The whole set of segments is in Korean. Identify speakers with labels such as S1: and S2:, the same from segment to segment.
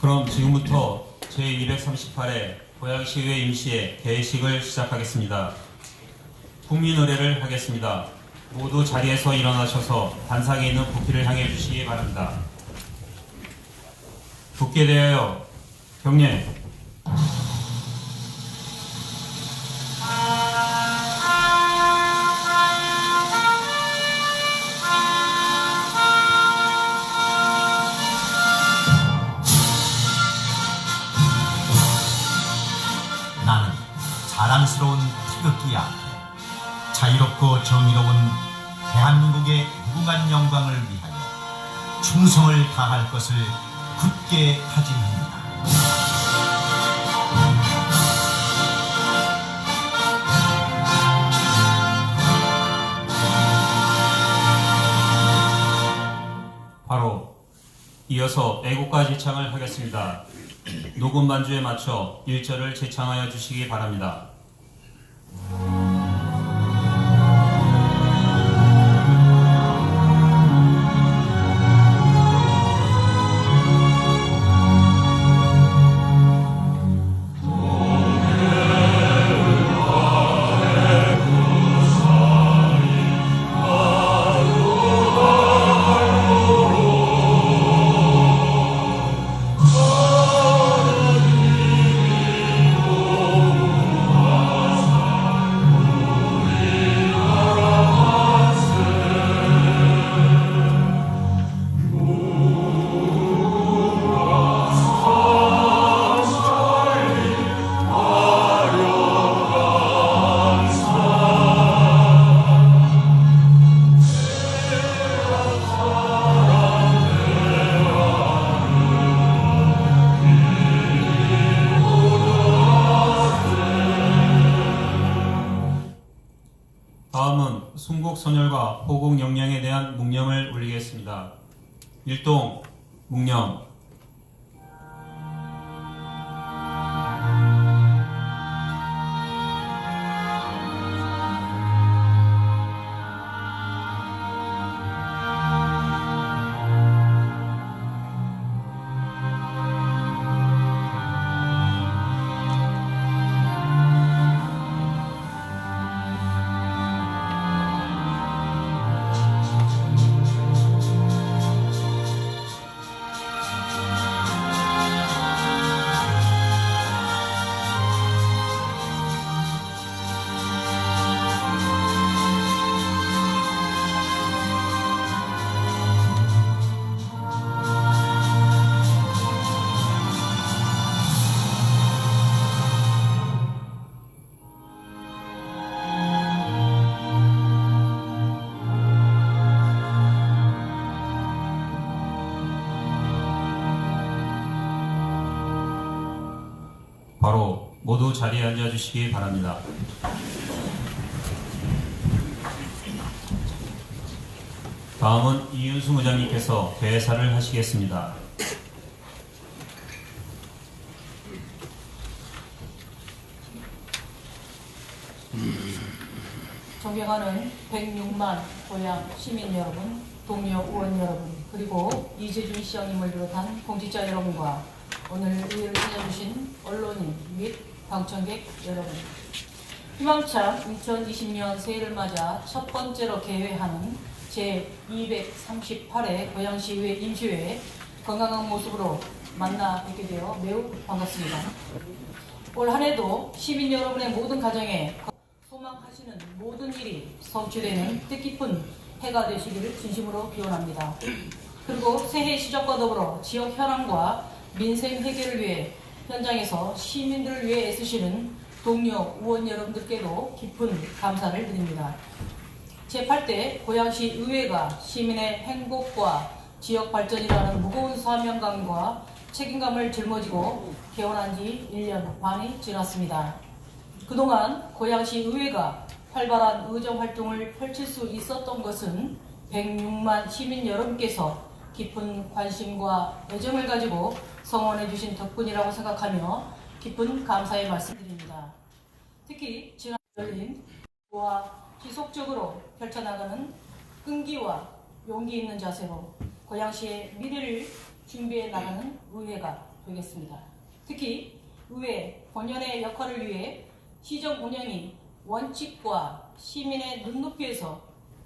S1: 그럼 지금부터 제238회 고양시의회 임시회 개회식을 시작하겠습니다. 국민의례를 하겠습니다. 모두 자리에서 일어나셔서 단상에 있는 부피를 향해 주시기 바랍니다. 국회에 대하여 경례.
S2: 나는 자랑스러운 태극기 앞에 자유롭고 정의로운 대한민국의 무궁한 영광을 위하여 충성을 다할 것을 굳게 다짐합니다.
S1: 바로 이어서 애국가 제창을 하겠습니다. 녹음 반주에 맞춰 1절을 제창하여 주시기 바랍니다. 다음은 순국선열과 호국영량에 대한 묵념을 올리겠습니다. 일동 묵념. 바로 모두 자리에 앉아주시기 바랍니다. 다음은 이윤수 무장님께서 대사를 하시겠습니다.
S3: 존경하는 106만 고향 시민 여러분, 동료 의원 여러분, 그리고 이재준 시장님을 비롯한 공직자 여러분과 오늘 의회를 찾아주신 언론인 및 방청객 여러분, 희망찬 2020년 새해를 맞아 첫 번째로 개회하는 제238회 고양시의회 임시회에 건강한 모습으로 만나 뵙게 되어 매우 반갑습니다. 올 한 해도 시민 여러분의 모든 가정에 소망하시는 모든 일이 성취되는 뜻깊은 해가 되시기를 진심으로 기원합니다. 그리고 새해 시작과 더불어 지역 현안과 민생 해결을 위해 현장에서 시민들을 위해 애쓰시는 동료 의원 여러분들께도 깊은 감사를 드립니다. 제8대 고양시 의회가 시민의 행복과 지역 발전이라는 무거운 사명감과 책임감을 짊어지고 개원한 지 1년 반이 지났습니다. 그동안 고양시 의회가 활발한 의정활동을 펼칠 수 있었던 것은 106만 시민 여러분께서 깊은 관심과 애정을 가지고 성원해 주신 덕분이라고 생각하며 깊은 감사의 말씀드립니다. 특히 지난 열린 와 지속적으로 펼쳐나가는 끈기와 용기 있는 자세로 고양시의 미래를 준비해 나가는 의회가 되겠습니다. 특히 의회 본연의 역할을 위해 시정 운영이 원칙과 시민의 눈높이에서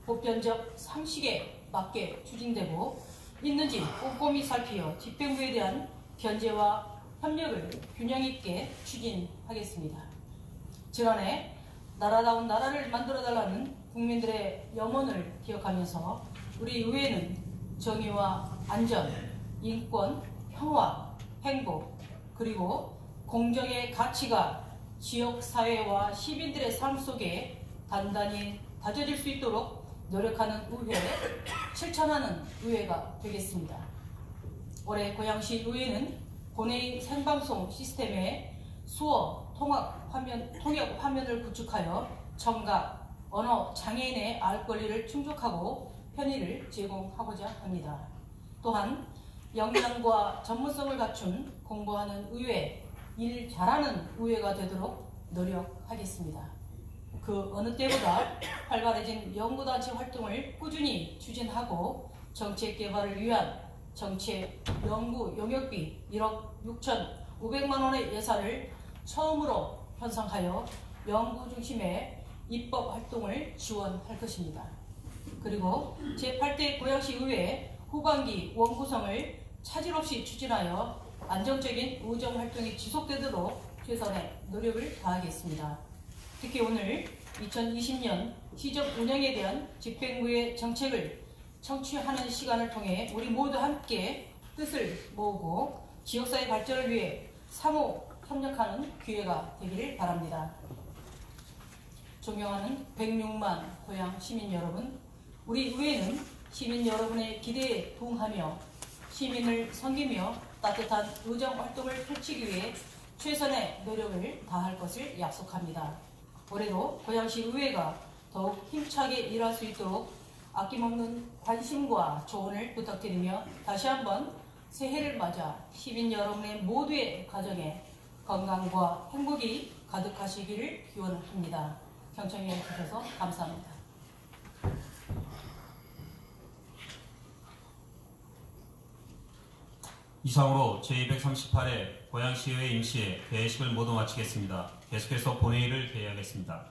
S3: 보편적 상식에 맞게 추진되고 있는지 꼼꼼히 살피어 집행부에 대한 견제와 협력을 균형 있게 추진하겠습니다. 지난해 나라다운 나라를 만들어달라는 국민들의 염원을 기억하면서 우리 의회는 정의와 안전, 인권, 평화, 행복, 그리고 공정의 가치가 지역사회와 시민들의 삶 속에 단단히 다져질 수 있도록 노력하는 의회, 실천하는 의회가 되겠습니다. 올해 고양시 의회는 본회의 생방송 시스템에 수어, 통역 화면을 구축하여 청각, 언어 장애인의 알 권리를 충족하고 편의를 제공하고자 합니다. 또한 역량과 전문성을 갖춘 공부하는 의회, 일 잘하는 의회가 되도록 노력하겠습니다. 그 어느 때보다 활발해진 연구단체 활동을 꾸준히 추진하고 정책 개발을 위한 정책 연구 용역비 1억 6,500만 원의 예산을 처음으로 편성하여 연구 중심의 입법 활동을 지원할 것입니다. 그리고 제8대 고양시 의회 후반기 원구성을 차질 없이 추진하여 안정적인 의정 활동이 지속되도록 최선의 노력을 다하겠습니다. 특히 오늘 2020년 시정 운영에 대한 집행부의 정책을 청취하는 시간을 통해 우리 모두 함께 뜻을 모으고 지역사회 발전을 위해 상호 협력하는 기회가 되기를 바랍니다. 존경하는 106만 고양 시민 여러분, 우리 의회는 시민 여러분의 기대에 부응하며 시민을 섬기며 따뜻한 의정 활동을 펼치기 위해 최선의 노력을 다할 것을 약속합니다. 올해도 고양시 의회가 더욱 힘차게 일할 수 있도록 아낌없는 관심과 조언을 부탁드리며 다시 한번 새해를 맞아 시민 여러분의 모두의 가정에 건강과 행복이 가득하시기를 기원합니다. 경청해 주셔서 감사합니다.
S1: 이상으로 제238회 고양시의회 임시회 개회식을 모두 마치겠습니다. 계속해서 본회의를 개회하겠습니다.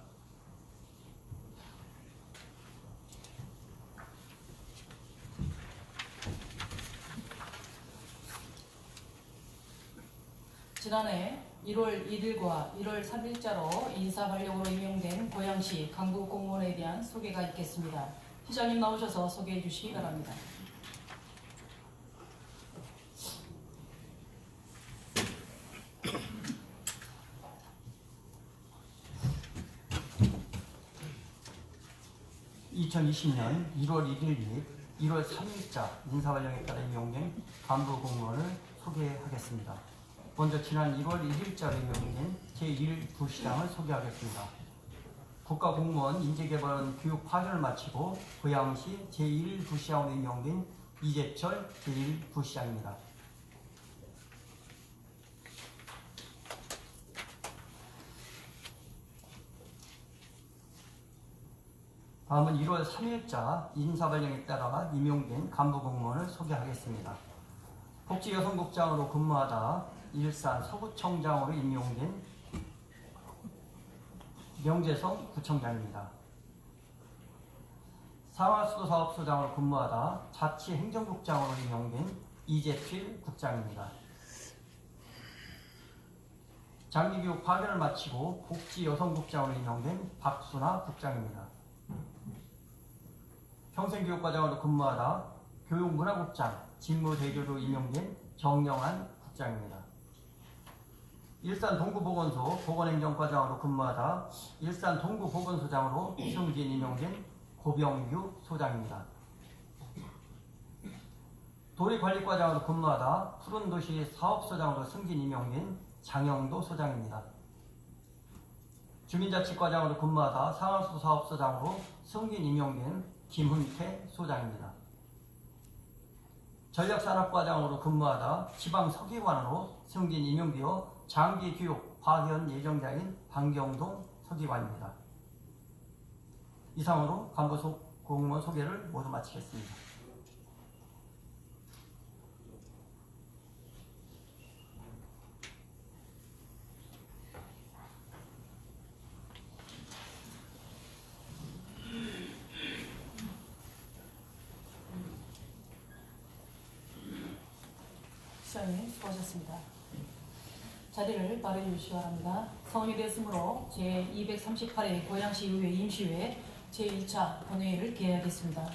S3: 지난해 1월 1일과 1월 3일자로 인사발령으로 임용된 고양시 간부 공무원에 대한 소개가 있겠습니다. 시장님 나오셔서 소개해 주시기 바랍니다.
S4: (2020년 1월 1일 및 1월 3일자) 인사발령에 따라 임용된 간부 공무원을 소개하겠습니다. 먼저 지난 1월 1일자로 임명된 제1부시장을 소개하겠습니다. 국가공무원 인재개발원 교육 파견을 마치고 고양시 제1부시장으로 임명된 이재철 제1부시장입니다. 다음은 1월 3일자 인사발령에 따라 임용된 간부공무원을 소개하겠습니다. 복지여성국장으로 근무하다 일산 서구청장으로 임용된 명재성 구청장입니다. 상하수도사업소장으로 근무하다 자치행정국장으로 임용된 이재필 국장입니다. 장기교육 파견을 마치고 복지여성국장으로 임명된 박순아 국장입니다. 평생교육과장으로 근무하다 교육문화국장 직무대조로 임명된 정영한 국장입니다. 일산 동구보건소 보건행정과장으로 근무하다 일산 동구보건소장으로 승진 임명된 고병규 소장입니다. 도리관리과장으로 근무하다 푸른도시 사업소장으로 승진 임명된 장영도 소장입니다. 주민자치과장으로 근무하다 상하수 사업소장으로 승진 임명된 김훈태 소장입니다. 전략산업과장으로 근무하다 지방서기관으로 승진 임용되어 장기교육 파견 예정자인 방경동 서기관입니다. 이상으로 간부 공무원 소개를 모두 마치겠습니다.
S3: 시장님 수고하셨습니다. 자리를 마련해 주시기 바랍니다. 성인이 되었으므로 제238회 고양시 의회 임시회 제1차 본회의를 개회하겠습니다.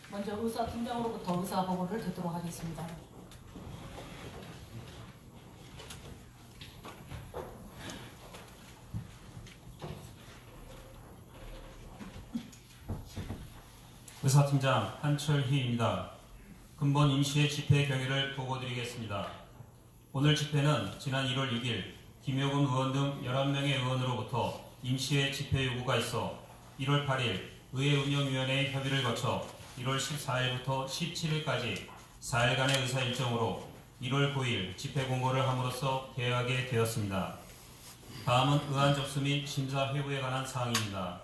S3: 먼저 의사팀장으로부터 의사 보고를 듣도록 하겠습니다.
S1: 의사팀장 한철희입니다. 근본 임시회 집회 경위를 보고드리겠습니다. 오늘 집회는 지난 1월 6일 김효근 의원 등 11명의 의원으로부터 임시회 집회 요구가 있어 1월 8일 의회운영위원회의 협의를 거쳐 1월 14일부터 17일까지 4일간의 의사 일정으로 1월 9일 집회 공고를 함으로써 개회하게 되었습니다. 다음은 의안 접수 및 심사 회부에 관한 사항입니다.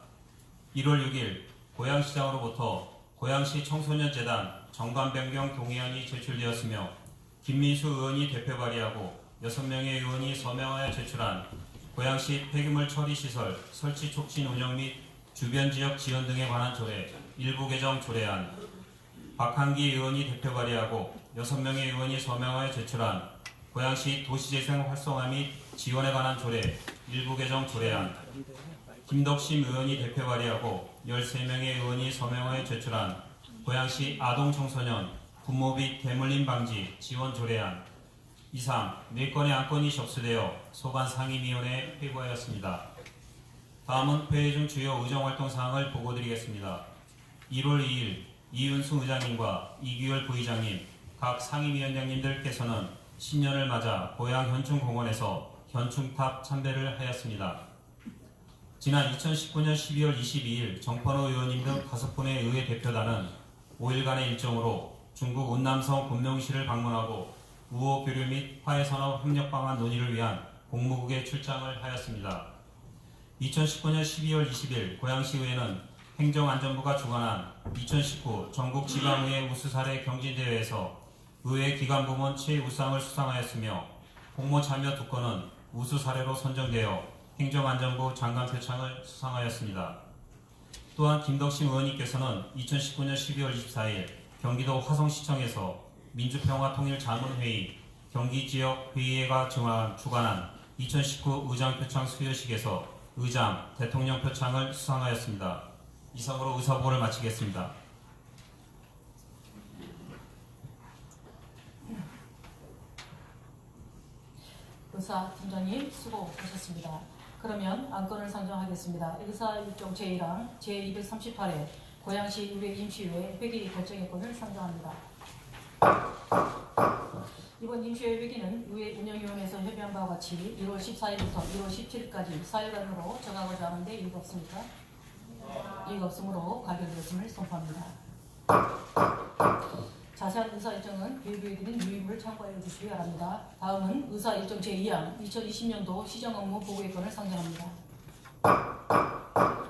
S1: 1월 6일 고양시장으로부터 고양시 청소년재단 정관 변경 동의안이 제출되었으며 김민수 의원이 대표 발의하고 6명의 의원이 서명하여 제출한 고양시 폐기물 처리시설 설치 촉진 운영 및 주변 지역 지원 등에 관한 조례 일부 개정 조례안, 박한기 의원이 대표 발의하고 6명의 의원이 서명하여 제출한 고양시 도시재생 활성화 및 지원에 관한 조례 일부 개정 조례안, 김덕심 의원이 대표 발의하고 13명의 의원이 서명하여 제출한 고양시 아동청소년 부모 및 대물림 방지 지원 조례안 이상 4건의 안건이 접수되어 소관 상임위원회에 회부하였습니다. 다음은 회의 중 주요 의정활동 사항을 보고드리겠습니다. 1월 2일 이윤수 의장님과 이규열 부의장님, 각 상임위원장님들께서는 신년을 맞아 고양 현충공원에서 현충탑 참배를 하였습니다. 지난 2019년 12월 22일 정판호 의원님 등 5분의 의회 대표단은 5일간의 일정으로 중국 운남성 군명시를 방문하고 우호 교류 및 화해산업 협력 방안 논의를 위한 공무국에 출장을 하였습니다. 2019년 12월 20일 고양시의회는 행정안전부가 주관한 2019 전국지방의회 우수사례 경진대회에서 의회 기관부문 최우상을 수상하였으며 공모 참여 2건은 우수사례로 선정되어 행정안전부 장관 표창을 수상하였습니다. 또한 김덕심 의원님께서는 2019년 12월 24일 경기도 화성시청에서 민주평화통일자문회의 경기지역회의회가 주관한 2019 의장표창 수여식에서 의장, 대통령 표창을 수상하였습니다. 이상으로 의사보고를 마치겠습니다.
S3: 의사팀장님 수고하셨습니다. 그러면 안건을 상정하겠습니다. 의사 일정 제1항 제238회 고양시 의회 임시회 회기 결정의 건을 상정합니다. 이번 임시회 회기는 의회 운영위원회에서 협의한 바와 같이 1월 14일부터 1월 17일까지 4일간으로 정하고자 하는데 이의가 없습니까? 이의가 없으므로 가결되었음을 선포합니다. 자세한 의사 일정은 교육부에 드린 유의물을 참고하여 주시기 바랍니다. 다음은 의사 일정 제2항 2020년도 시정업무 보고의 건을 상정합니다.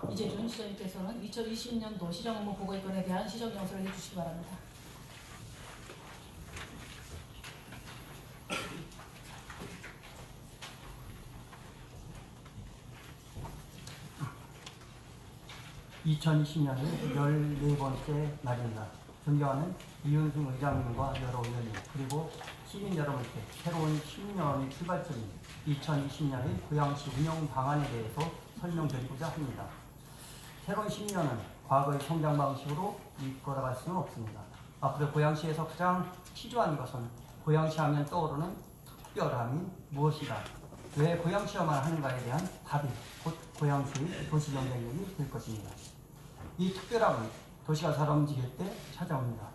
S3: 이재준 시장님께서는 2020년도 시정업무 보고의 건에 대한 시정영설을 해주시기 바랍니다.
S4: (2020년의) 14번째 날입니다. 존경하는 이윤승 의장님과 여러 의원님, 그리고 시민 여러분께 새로운 신년의 출발점인 2020년의 고양시 운영 방안에 대해서 설명드리고자 합니다. 새로운 신년은 과거의 성장 방식으로 이끌어갈 수는 없습니다. 앞으로 고양시에서 가장 필요한 것은 고양시 하면 떠오르는 특별함이 무엇이다, 왜 고양시여만 하는가에 대한 답이 곧 고양시의 도시경쟁력이 될 것입니다. 이 특별함은 도시가 사람 움직일 때 찾아옵니다.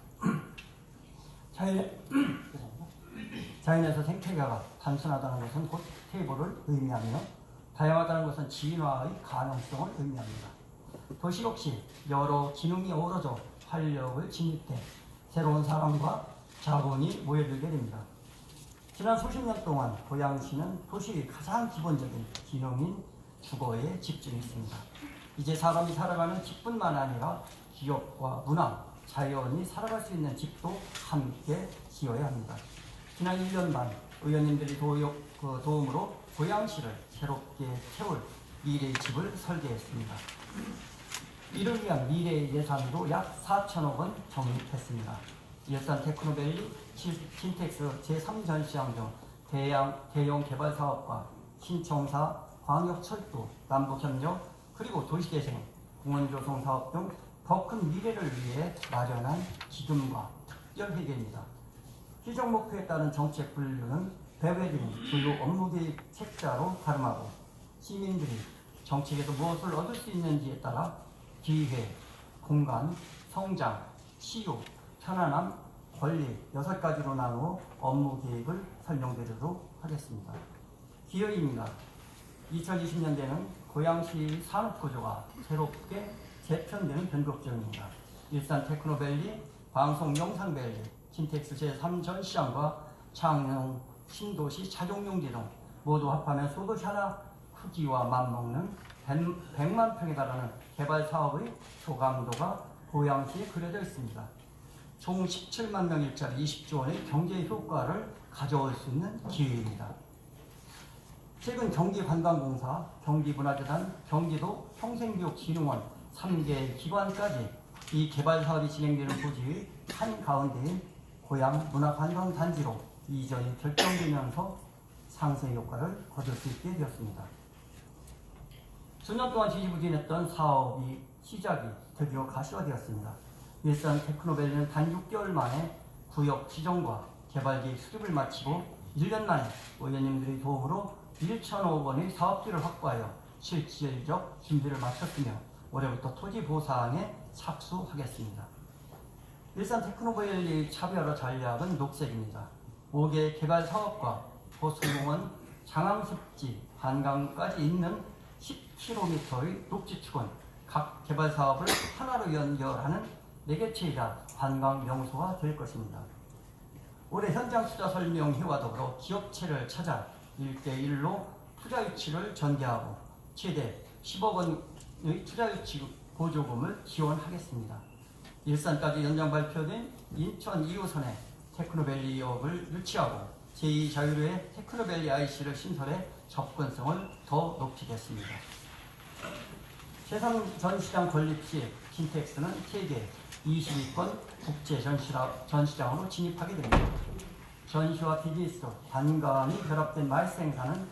S4: 자연에서 생태계가 단순하다는 것은 곧 테이블을 의미하며 다양하다는 것은 진화의 가능성을 의미합니다. 도시 역시 여러 기능이 어우러져 활력을 지닐 때 새로운 사람과 자본이 모여들게 됩니다. 지난 수십 년 동안 고양시는 도시의 가장 기본적인 기능인 주거에 집중했습니다. 이제 사람이 살아가는 집뿐만 아니라 기업과 문화, 자연이 살아갈 수 있는 집도 함께 지어야 합니다. 지난 1년 반 의원님들의 도움으로 고양시를 새롭게 채울 미래의 집을 설계했습니다. 이를 위한 미래 예산도 약 4천억 원 적립했습니다. 일산 테크노밸리, 킨텍스 제3전시장 등 대형 개발 사업과 신청사, 광역철도, 남북협력, 그리고 도시재생, 공원조성 사업 등 더 큰 미래를 위해 마련한 기금과 특별회계입니다. 기정 목표에 따른 정책 분류는 배회 등 주요 업무 계획 책자로 발음하고 시민들이 정책에서 무엇을 얻을 수 있는지에 따라 기회, 공간, 성장, 치유, 편안함, 권리 6가지로 나누어 업무 계획을 설명드리도록 하겠습니다. 기여입니다. 2020년대는 고양시 산업구조가 새롭게 재편되는 변곡점입니다. 일산 테크노밸리, 방송 영상밸리, 킨텍스 제3전시장과 창녕 신도시 차종용지 등 모두 합하면 소도시 하나 크기와 맞먹는 100만 평에 달하는 개발 사업의 소감도가 고양시에 그려져 있습니다. 총 17만 명 일자리 20조 원의 경제 효과를 가져올 수 있는 기회입니다. 최근 경기관광공사, 경기문화재단, 경기도 평생교육진흥원 3개 기관까지 이 개발 사업이 진행되는 부지의 한가운데인 고양 문화관광단지로 이전이 결정되면서 상승 효과를 거둘 수 있게 되었습니다. 수년 동안 지지부진했던 사업이 시작이 드디어 가시화되었습니다. 일산 테크노밸리는 단 6개월 만에 구역 지정과 개발계획 수립을 마치고 1년 만에 의원님들의 도움으로 1,000억 원의 사업비를 확보하여 실질적 준비를 마쳤으며 올해부터 토지 보상에 착수하겠습니다. 일산 테크노밸리 차별화 전략은 녹색입니다. 5개 개발 사업과 호수공원, 장항습지, 한강까지 있는 10km의 녹지축은 각 개발 사업을 하나로 연결하는 4개체이자 관광 명소가 될 것입니다. 올해 현장 투자 설명회와 더불어 기업체를 찾아 1대1로 투자 유치를 전개하고 최대 10억 원의 투자 유치 보조금을 지원하겠습니다. 일산까지 연장 발표된 인천 2호선에 테크노밸리역을 유치하고 제2자유로의 테크노밸리 IC를 신설해 접근성을 더 높이겠습니다. 제3전시장 건립 시 킨텍스는 세계 22권 국제 전시장으로 진입하게 됩니다. 전시와 비즈니스, 관광이 결합된 말생산은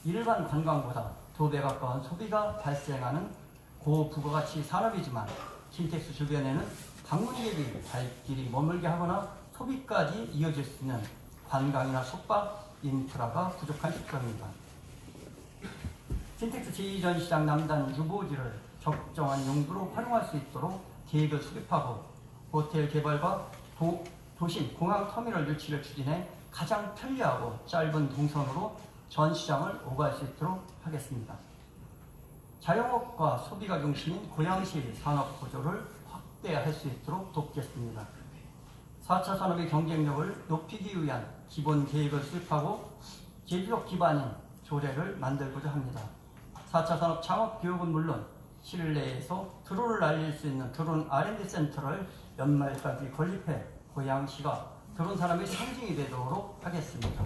S4: 일반 관광보다 2배 가까운 소비가 발생하는 고부가가치 산업이지만 킨텍스 주변에는 방문객이 발길이 머물게 하거나 소비까지 이어질 수 있는 관광이나 숙박 인프라가 부족한 시점입니다. 킨텍스 제2전시장 남단 유보지를 적정한 용도로 활용할 수 있도록 계획을 수립하고 호텔 개발과 도심 공항터미널 유치를 추진해 가장 편리하고 짧은 동선으로 전시장을 오갈 수 있도록 하겠습니다. 자영업과 소비가 중심인 고양시 산업구조를 확대할 수 있도록 돕겠습니다. 4차 산업의 경쟁력을 높이기 위한 기본 계획을 수립하고 제조업 기반인 조례를 만들고자 합니다. 4차 산업 창업 교육은 물론 실내에서 드론을 날릴 수 있는 드론 R&D 센터를 연말까지 건립해 고양시가 드론 산업의 상징이 되도록 하겠습니다.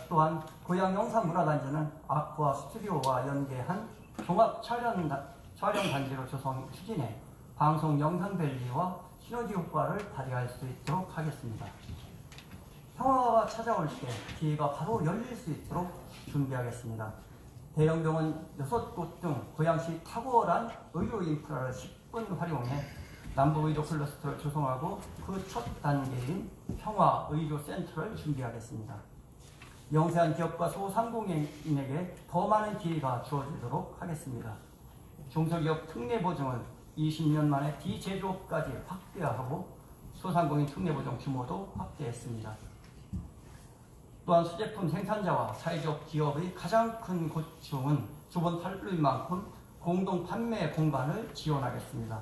S4: 또한 고양 영상문화단지는 아쿠아 스튜디오와 연계한 종합 촬영 단지로 추진해 방송 영상밸리와 시너지 효과를 발휘할 수 있도록 하겠습니다. 평화가 찾아올 때 기회가 바로 열릴 수 있도록 준비하겠습니다. 대형 병원 6곳 등 고양시 탁월한 의료 인프라를 10분 활용해 남부의료 클러스터를 조성하고 그 첫 단계인 평화의료센터를 준비하겠습니다. 영세한 기업과 소상공인에게 더 많은 기회가 주어지도록 하겠습니다. 중소기업 특례 보증을 20년 만에 비제조업까지 확대하고 소상공인 특례 보증 규모도 확대했습니다. 또한 수제품 생산자와 사회적 기업의 가장 큰 고충은 두 번 탈루인 만큼 공동 판매 공간을 지원하겠습니다.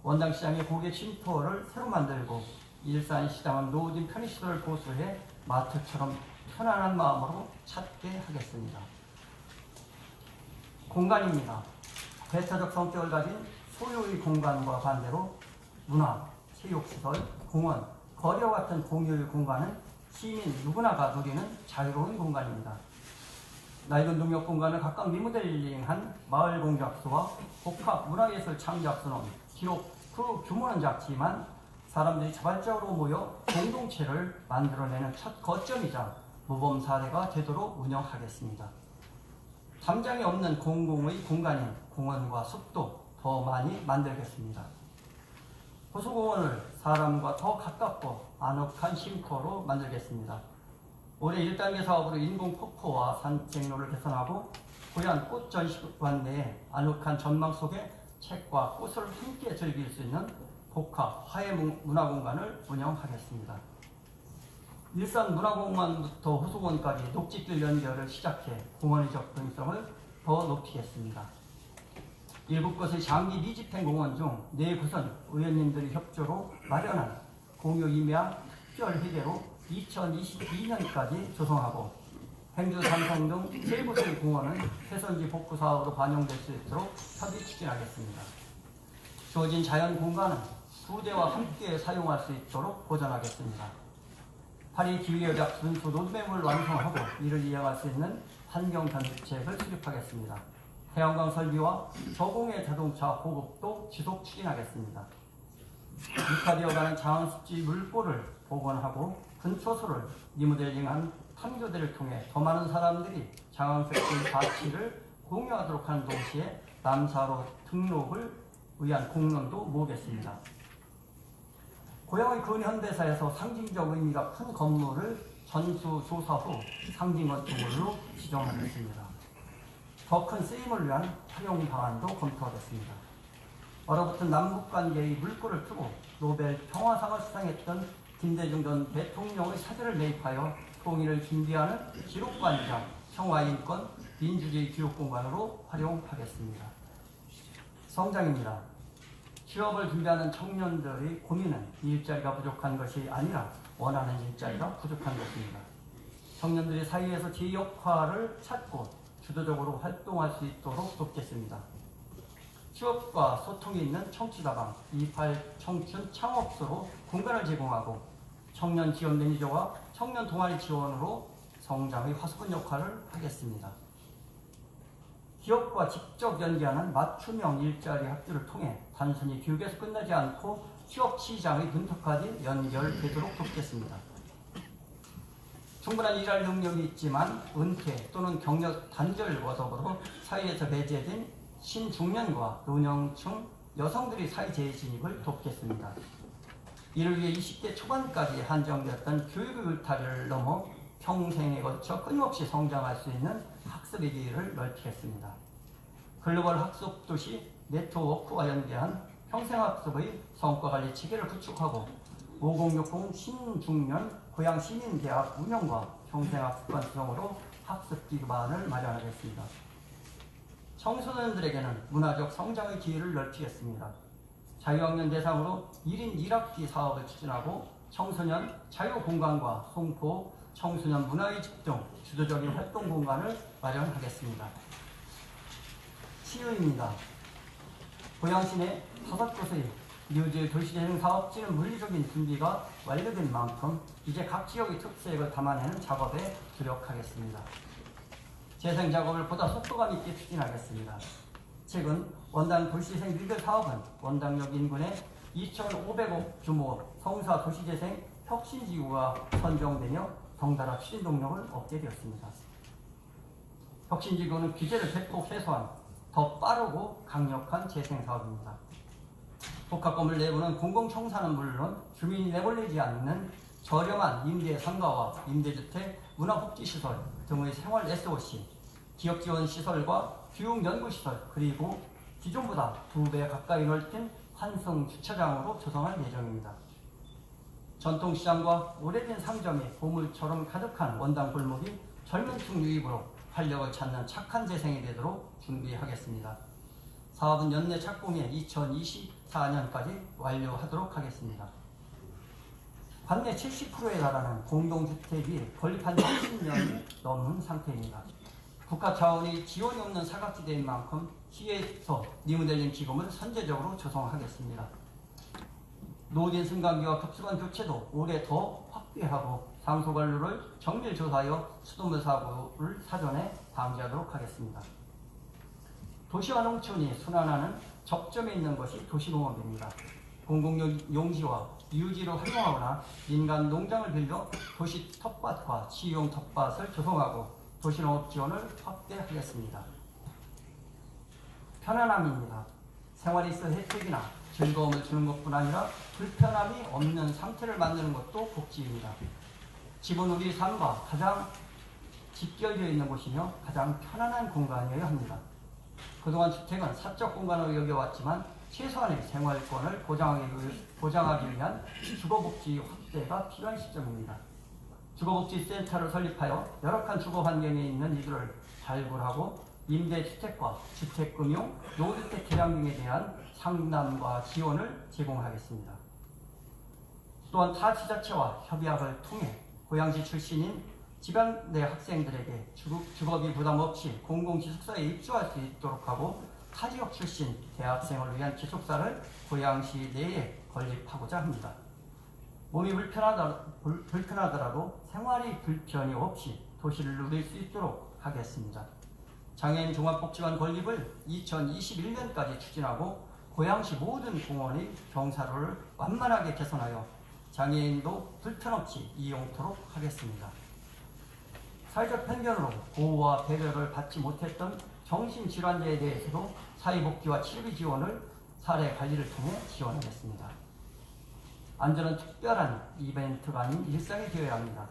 S4: 원당시장의 고객 쉼터를 새로 만들고 일산시장은 노후진 편의시설을 보수해 마트처럼 편안한 마음으로 찾게 하겠습니다. 공간입니다. 배타적 성격을 가진 소유의 공간과 반대로 문화, 체육시설, 공원, 거리와 같은 공유의 공간은 시민 누구나가 누리는 자유로운 공간입니다. 낡은 농협 공간을 각각 리모델링한 마을 공작소와 복합 문화예술 창작소는 비록 그 규모는 작지만 사람들이 자발적으로 모여 공동체를 만들어내는 첫 거점이자 모범 사례가 되도록 운영하겠습니다. 담장이 없는 공공의 공간인 공원과 숲도 더 많이 만들겠습니다. 호수공원을 사람과 더 가깝고 아늑한 쉼터로 만들겠습니다. 올해 1단계 사업으로 인공 폭포와 산책로를 개선하고 고향 꽃 전시관 내에 아늑한 전망 속에 책과 꽃을 함께 즐길 수 있는 복합 화해 문화공간을 운영하겠습니다. 일산 문화공원부터 호수공원까지 녹지길 연결을 시작해 공원의 접근성을 더 높이겠습니다. 7곳의 장기 미집행 공원 중 4곳은 의원님들이 협조로 마련한 공유 임야 특별 회계로 2022년까지 조성하고 행주 삼성 등 3곳의 공원은 훼손지 복구 사업으로 반영될 수 있도록 협의 추진하겠습니다. 주어진 자연 공간은 부대와 함께 사용할 수 있도록 보존하겠습니다. 파리 기후협약 준수 로드맵을 완성하고 이를 이행할 수 있는 환경 정책을 수립하겠습니다. 태양광 설비와 저공해 자동차 보급도 지속 추진하겠습니다. 육화되어가는 자원습지 물꼬를 복원하고 근초소를 리모델링한 탐교대를 통해 더 많은 사람들이 자원습지 가치를 공유하도록 하는 동시에 남사로 등록을 위한 공론도 모으겠습니다. 고향의 근현대사에서 상징적 의미가 큰 건물을 전수조사 후 상징 건축물로 지정하겠습니다. 더 큰 쓰임을 위한 활용 방안도 검토하겠습니다. 얼어붙은 남북관계의 물꼬를 트고 노벨 평화상을 수상했던 김대중 전 대통령의 사제를 매입하여 통일을 준비하는 기록관이자 평화인권 민주주의 교육공간으로 활용하겠습니다. 성장입니다. 취업을 준비하는 청년들의 고민은 일자리가 부족한 것이 아니라 원하는 일자리가 부족한 것입니다. 청년들이 사회에서 제 역할을 찾고 주도적으로 활동할 수 있도록 돕겠습니다. 취업과 소통이 있는 청취다방 28 청춘 창업소로 공간을 제공하고 청년 지원 매니저와 청년 동아리 지원으로 성장의 화수분 역할을 하겠습니다. 기업과 직접 연계하는 맞춤형 일자리 학교를 통해 단순히 교육에서 끝나지 않고 취업 시장의 문턱까지 연결되도록 돕겠습니다. 충분한 일할 능력이 있지만 은퇴 또는 경력 단절과 더불어 사회에서 배제된 신중년과 노년층 여성들이 사회 재진입을 돕겠습니다. 이를 위해 20대 초반까지 한정되었던 교육의 울타리를 넘어 평생에 걸쳐 끊임없이 성장할 수 있는 학습의 기회를 넓히겠습니다. 글로벌 학습 도시 네트워크와 연계한 평생학습의 성과관리 체계를 구축하고 5060 신중년 고향 시민대학 운영과 평생학습관 구성으로 학습 기반을 마련하겠습니다. 청소년들에게는 문화적 성장의 기회를 넓히겠습니다. 자유학년 대상으로 1인 1학기 사업을 추진하고 청소년 자유공간과 송포, 청소년 문화의 집 등 주도적인 활동 공간을 마련하겠습니다. 치유입니다. 고양시 내 5곳의 뉴질 도시재생 사업지는 물리적인 준비가 완료된 만큼 이제 각 지역의 특색을 담아내는 작업에 주력하겠습니다. 재생 작업을 보다 속도감 있게 추진하겠습니다. 최근 원당 도시재생 리그 사업은 원당역 인근에 2,500억 규모 성사 도시재생 혁신지구가 선정되며 덩달아 추진 동력을 얻게 되었습니다. 혁신지구는 규제를 대폭 해소한 더 빠르고 강력한 재생 사업입니다. 복합건물 내부는 공공청사는 물론 주민이 내몰리지 않는 저렴한 임대 상가와 임대주택, 문화복지시설 등의 생활 SOC, 기업지원시설과 교육연구시설 그리고 기존보다 2배 가까이 넓힌 환승 주차장으로 조성할 예정입니다. 전통시장과 오래된 상점이 보물처럼 가득한 원당 골목이 젊은 층 유입으로 활력을 찾는 착한 재생이 되도록 준비하겠습니다. 사업은 연내 착공해 2024년까지 완료하도록 하겠습니다. 관내 70%에 달하는 공동주택이 건립한 지 30년이 넘은 상태입니다. 국가 차원의 지원이 없는 사각지대인 만큼 시에서 리모델링 기금을 선제적으로 조성하겠습니다. 노후된 승강기와 급수관 교체도 올해 더 확대하고 상소관로를 정밀 조사하여 수돗물 사고를 사전에 방지하도록 하겠습니다. 도시와 농촌이 순환하는 접점에 있는 것이 도시농업입니다. 공공용지와 유지로 활용하거나 민간 농장을 빌려 도시 텃밭과 치유용 텃밭을 조성하고 도시농업 지원을 확대하겠습니다. 편안함입니다. 생활에 있어 혜택이나 즐거움을 주는 것뿐 아니라 불편함이 없는 상태를 만드는 것도 복지입니다. 집은 우리 삶과 가장 직결되어 있는 곳이며 가장 편안한 공간이어야 합니다. 그동안 주택은 사적 공간으로 여겨왔지만 최소한의 생활권을 보장하기 위한 주거복지 확대가 필요한 시점입니다. 주거복지센터를 설립하여 열악한 주거 환경에 있는 이들을 발굴하고 임대주택과 주택금융, 노후주택 개량 등에 대한 상담과 지원을 제공하겠습니다. 또한 타 지자체와 협약을 통해 고양시 출신인 지방 내 학생들에게 주거비 부담 없이 공공기숙사에 입주할 수 있도록 하고 타 지역 출신 대학생을 위한 기숙사를 고양시 내에 건립하고자 합니다. 몸이 불편하더라도 생활이 불편이 없이 도시를 누릴 수 있도록 하겠습니다. 장애인 종합복지관 건립을 2021년까지 추진하고 고양시 모든 공원의 경사로를 완만하게 개선하여 장애인도 불편 없이 이용토록 하겠습니다. 사회적 편견으로 보호와 배려를 받지 못했던 정신질환자에 대해서도 사회복지와 치료비 지원을 사례 관리를 통해 지원하겠습니다. 안전은 특별한 이벤트가 아닌 일상이 되어야 합니다.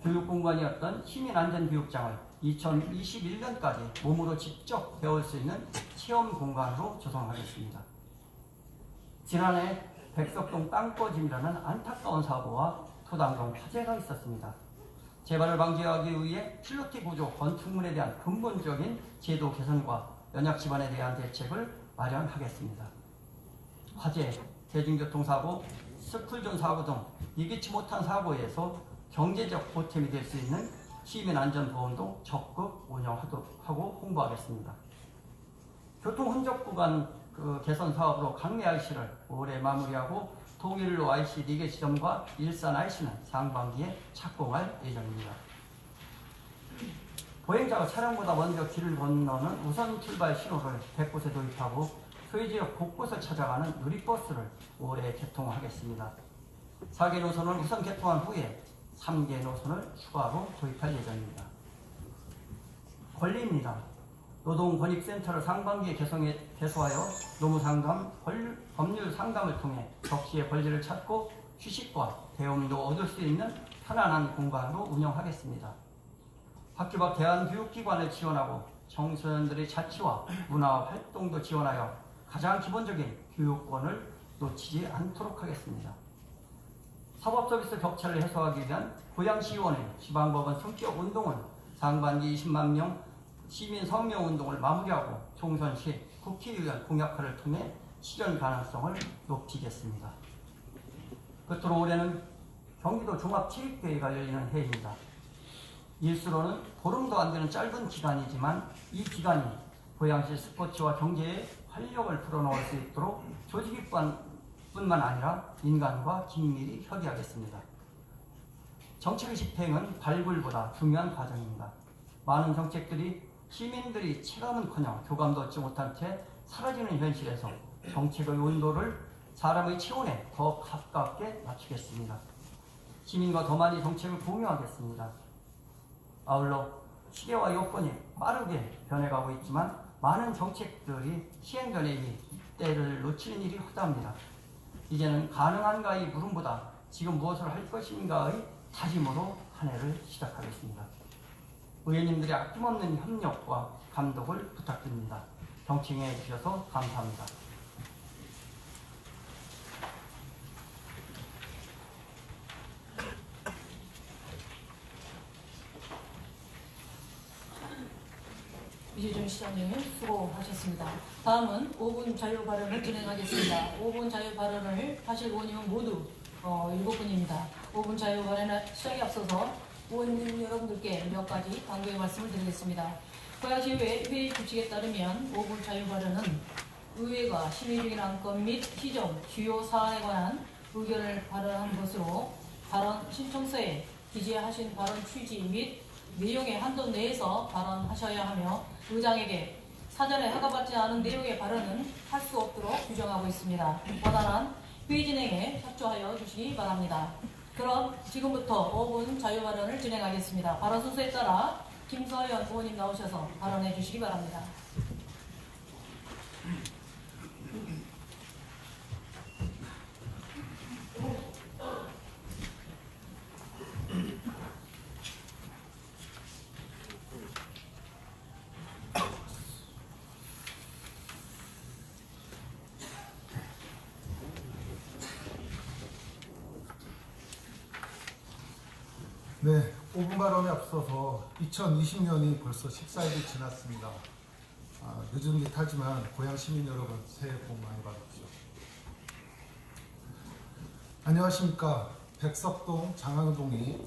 S4: 교육공간이었던 시민안전교육장을 2021년까지 몸으로 직접 배울 수 있는 체험 공간으로 조성하겠습니다. 지난해 백석동 땅꺼짐이라는 안타까운 사고와 토당동 화재가 있었습니다. 재발을 방지하기 위해 필로티 구조 건축물에 대한 근본적인 제도 개선과 연약 집안에 대한 대책을 마련하겠습니다. 화재, 대중교통사고, 스쿨존 사고 등 예기치 못한 사고에서 경제적 보탬이 될 수 있는 시민안전보험도 적극 운영하고 홍보하겠습니다. 교통흔적 구간 개선 사업으로 강내 IC를 올해 마무리하고 통일로 IC 4개 지점과 일산 IC는 상반기에 착공할 예정입니다. 보행자가 차량보다 먼저 길을 건너는 우선 출발 신호를 100곳에 도입하고 소유지역 곳곳을 찾아가는 누리버스를 올해 개통하겠습니다. 4개 노선을 우선 개통한 후에 3개 노선을 추가로 도입할 예정입니다. 권리입니다. 노동권익센터를 상반기에 개소하여 노무상담, 법률 상담을 통해 적시의 권리를 찾고 휴식과 배움도 얻을 수 있는 편안한 공간으로 운영하겠습니다. 학교 밖 대안교육기관을 지원하고 청소년들의 자치와 문화 활동도 지원하여 가장 기본적인 교육권을 놓치지 않도록 하겠습니다. 사법서비스 격차를 해소하기 위한 고양시의원의 지방법원 성격 운동은 상반기 20만 명 시민 성명 운동을 마무리하고 총선 시 국회의원 공약화를 통해 실현 가능성을 높이겠습니다. 끝으로 올해는 경기도 종합체육대회가 열리는 해입니다. 일수로는 보름도 안 되는 짧은 기간이지만 이 기간이 고양시 스포츠와 경제에 활력을 불어넣을 수 있도록 조직뿐만 아니라 인간과 긴밀히 협의하겠습니다. 정책의 집행은 발굴보다 중요한 과정입니다. 많은 정책들이 시민들이 체감은커녕 교감도 얻지 못한 채 사라지는 현실에서 정책의 온도를 사람의 체온에 더 가깝게 맞추겠습니다. 시민과 더 많이 정책을 공유하겠습니다. 아울러 시대와 여건이 빠르게 변해가고 있지만 많은 정책들이 시행 전에 이미 때를 놓치는 일이 허다합니다. 이제는 가능한가의 물음보다 지금 무엇을 할 것인가의 다짐으로 한 해를 시작하겠습니다. 의원님들의 아낌없는 협력과 감독을 부탁드립니다. 경청해 주셔서 감사합니다.
S3: 이재준 시장님 수고하셨습니다. 다음은 5분 자유 발언을 진행하겠습니다. 5분 자유 발언을 하실 의원님은 모두 7분입니다. 5분 자유 발언 시작에 앞서서 의원님 여러분들께 몇 가지 당부의 말씀을 드리겠습니다. 고양시의회 회의 규칙에 따르면 5분 자유 발언은 의회가 심의적인 안건 및 시정, 주요 사안에 관한 의견을 발언한 것으로 발언 신청서에 기재하신 발언 취지 및 내용의 한도 내에서 발언하셔야 하며 의장에게 사전에 허가받지 않은 내용의 발언은 할 수 없도록 규정하고 있습니다. 원활한 회의 진행에 협조하여 주시기 바랍니다. 그럼 지금부터 5분 자유 발언을 진행하겠습니다. 발언 순서에 따라 김서연 의원님 나오셔서 발언해 주시기 바랍니다.
S5: 네, 5분 발언에 앞서서 2020년이 벌써 14일이 지났습니다. 늦은 듯하지만 고향 시민 여러분 새해 복 많이 받으십시오. 안녕하십니까. 백석동 장항동이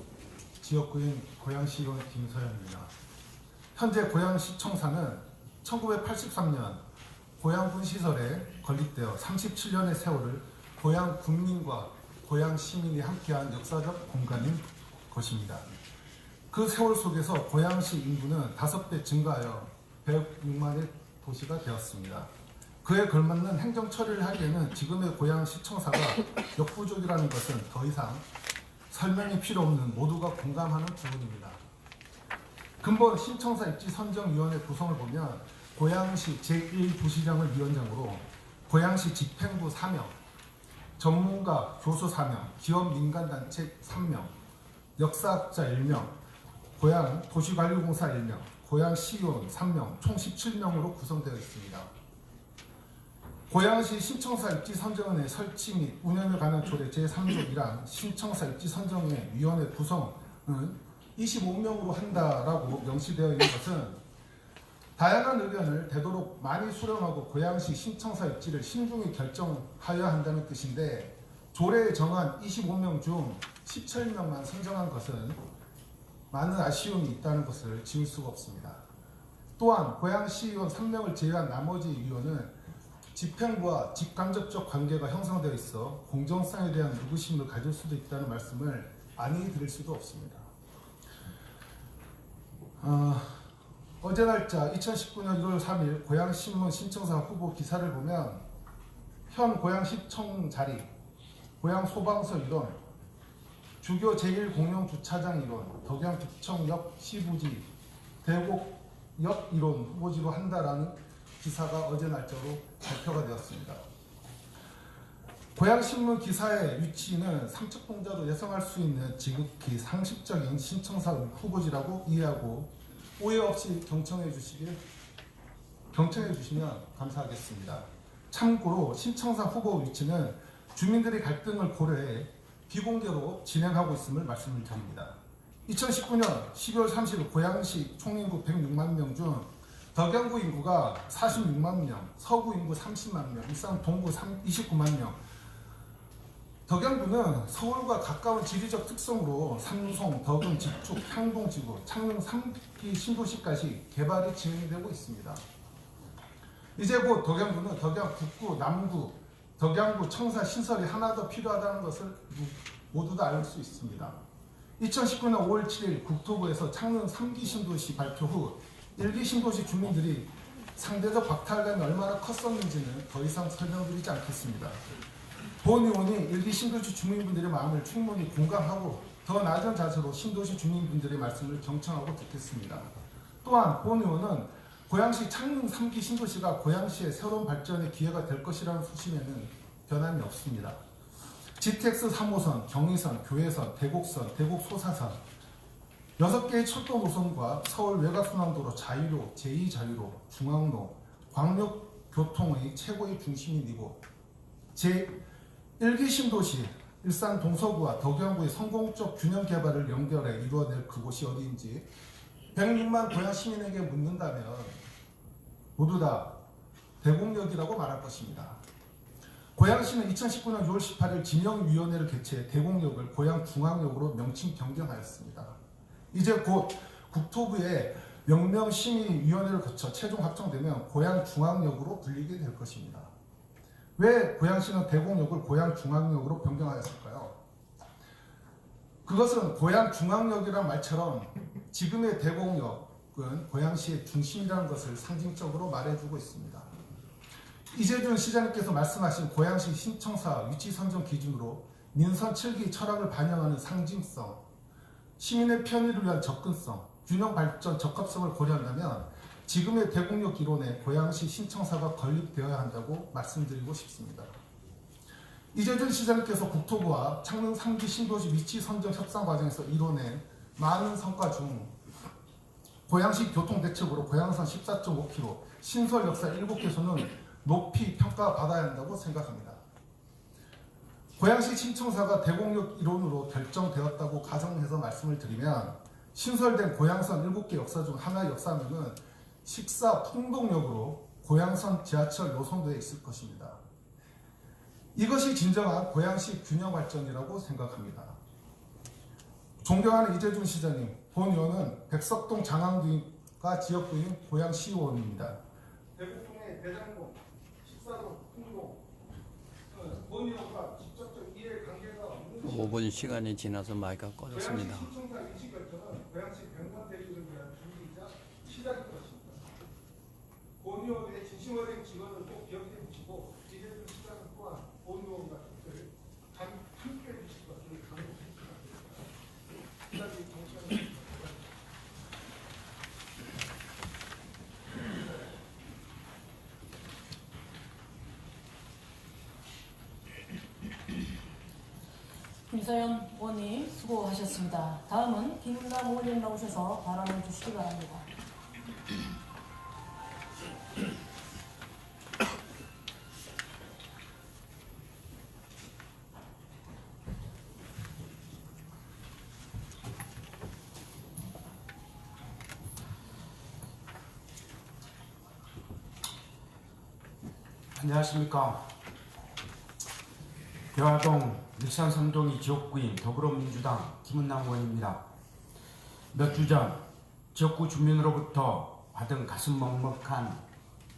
S5: 지역구인 고양시의원 김서연입니다. 현재 고양시청사는 1983년 고양군 시설에 건립되어 37년의 세월을 고양 군민과 고양 시민이 함께한 역사적 공간인 것입니다. 그 세월 속에서 고양시 인구는 5배 증가하여 106만의 도시가 되었습니다. 그에 걸맞는 행정 처리를 하기에는 지금의 고양시청사가 역부족이라는 것은 더 이상 설명이 필요 없는 모두가 공감하는 부분입니다. 근본 신청사 입지 선정위원회 구성을 보면 고양시 제1부시장을 위원장으로 고양시 집행부 4명, 전문가 교수 4명, 기업 민간단체 3명, 역사학자 1명, 고양 도시관리공사 1명, 고양시의원 3명, 총 17명으로 구성되어 있습니다. 고양시 신청사 입지 선정원의 설치 및 운영에 관한 조례 제3조 1항 신청사 입지 선정의 위원회 구성은 25명으로 한다라고 명시되어 있는 것은 다양한 의견을 되도록 많이 수렴하고 고양시 신청사 입지를 신중히 결정하여야 한다는 뜻인데, 조례에 정한 25명 중 17명만 선정한 것은 많은 아쉬움이 있다는 것을 지울 수가 없습니다. 또한 고양시의원 3명을 제외한 나머지 위원은 집행부와 직간접적 관계가 형성되어 있어 공정성에 대한 의구심을 가질 수도 있다는 말씀을 안히 드릴 수도 없습니다. 어제 날짜 2019년 1월 3일 고양신문 신청사 후보 기사를 보면 현 고양시청 자리, 고양소방서 일원, 주교 제1공영주차장 일원, 덕양구청역 시부지, 대곡역 일원 후보지로 한다라는 기사가 어제 날짜로 발표가 되었습니다. 고양신문 기사의 위치는 삼척동자도 예상할 수 있는 지극히 상식적인 신청사 후보지라고 이해하고 오해 없이 경청해 주시면 감사하겠습니다. 참고로 신청사 후보 위치는 주민들의 갈등을 고려해 비공개로 진행하고 있음을 말씀을 드립니다. 2019년 12월 30일 고양시 총인구 106만 명 중 덕양구 인구가 46만 명, 서구 인구 30만 명, 일산 동구 29만 명. 덕양구는 서울과 가까운 지리적 특성으로 삼송, 덕은, 직축, 향동지구, 창릉 3기 신도시까지 개발이 진행되고 있습니다. 이제 곧 덕양구는 덕양 북구, 남구, 덕양구 청사 신설이 하나 더 필요하다는 것을 모두 다 알 수 있습니다. 2019년 5월 7일 국토부에서 창릉 3기 신도시 발표 후 1기 신도시 주민들이 상대적 박탈감이 얼마나 컸었는지는 더 이상 설명드리지 않겠습니다. 본 의원이 1기 신도시 주민분들의 마음을 충분히 공감하고 더 낮은 자세로 신도시 주민분들의 말씀을 경청하고 듣겠습니다. 또한 본 의원은 고양시 창릉 3기 신도시가 고양시의 새로운 발전의 기회가 될 것이라는 소신에는 변함이 없습니다. GTX 3호선, 경의선, 교회선, 대곡선, 대곡소사선 6개의 철도 노선과 서울 외곽순환도로 자유로, 제2자유로, 중앙로, 광역교통의 최고의 중심인 이곳, 제1기 신도시 일산 동서구와 덕양구의 성공적 균형 개발을 연결해 이루어낼 그곳이 어디인지 106만 고양 시민에게 묻는다면 모두 다 대곡역이라고 말할 것입니다. 고양시는 2019년 6월 18일 지명위원회를 개최해 대곡역을 고양중앙역으로 명칭 변경하였습니다. 이제 곧 국토부의 명명심의위원회를 거쳐 최종 확정되면 고양중앙역으로 불리게 될 것입니다. 왜 고양시는 대곡역을 고양중앙역으로 변경하였을까요? 그것은 고양중앙역이란 말처럼 지금의 대곡역은 고양시의 중심이라는 것을 상징적으로 말해주고 있습니다. 이재준 시장님께서 말씀하신 고양시 신청사 위치 선정 기준으로 민선 7기 철학을 반영하는 상징성, 시민의 편의를 위한 접근성, 균형 발전 적합성을 고려한다면 지금의 대공역 이론에 고양시 신청사가 건립되어야 한다고 말씀드리고 싶습니다. 이재준 시장님께서 국토부와 창릉 3기 신도시 위치 선정 협상 과정에서 이뤄낸 많은 성과 중 고양시 교통대책으로 고양선 14.5km, 신설 역사 7개소는 높이 평가받아야 한다고 생각합니다. 고양시 신청사가 대공역 이론으로 결정되었다고 가정해서 말씀을 드리면 신설된 고양선 7개 역사 중 하나의 역사면은 식사 풍동역으로 고양선 지하철 노선도에 있을 것입니다. 이것이 진정한 고양시 균형 발전이라고 생각합니다. 존경하는 이재준 시장님, 본 의원은 백석동 장항구가 지역구인 고양시의원입니다. 대구동의 대장동, 식사동, 풍동, 본 의원과 직접적 이해관계가 없는
S6: 5분 시간이 지나서 마이크가 꺼졌습니다.
S5: 고양시 신청사 위치 결정은 고양시 병원 대리를 위한 준비이자 시작일 것입니다. 본 의원의 진심 어린 직원을 꼭 기억해 주시고 이재준 시장은 또한 본 의원과 뜻을 함께 해 주실 것을 강조드립니다.
S3: 김서연 의원님 수고하셨습니다. 다음은 김은남 의원님 나오셔서 발언을 주시기 바랍니다.
S7: 안녕하십니까. 대화동 일산 삼동이 지역구인 더불어민주당 김은남 의원입니다. 몇 주 전 지역구 주민으로부터 받은 가슴 먹먹한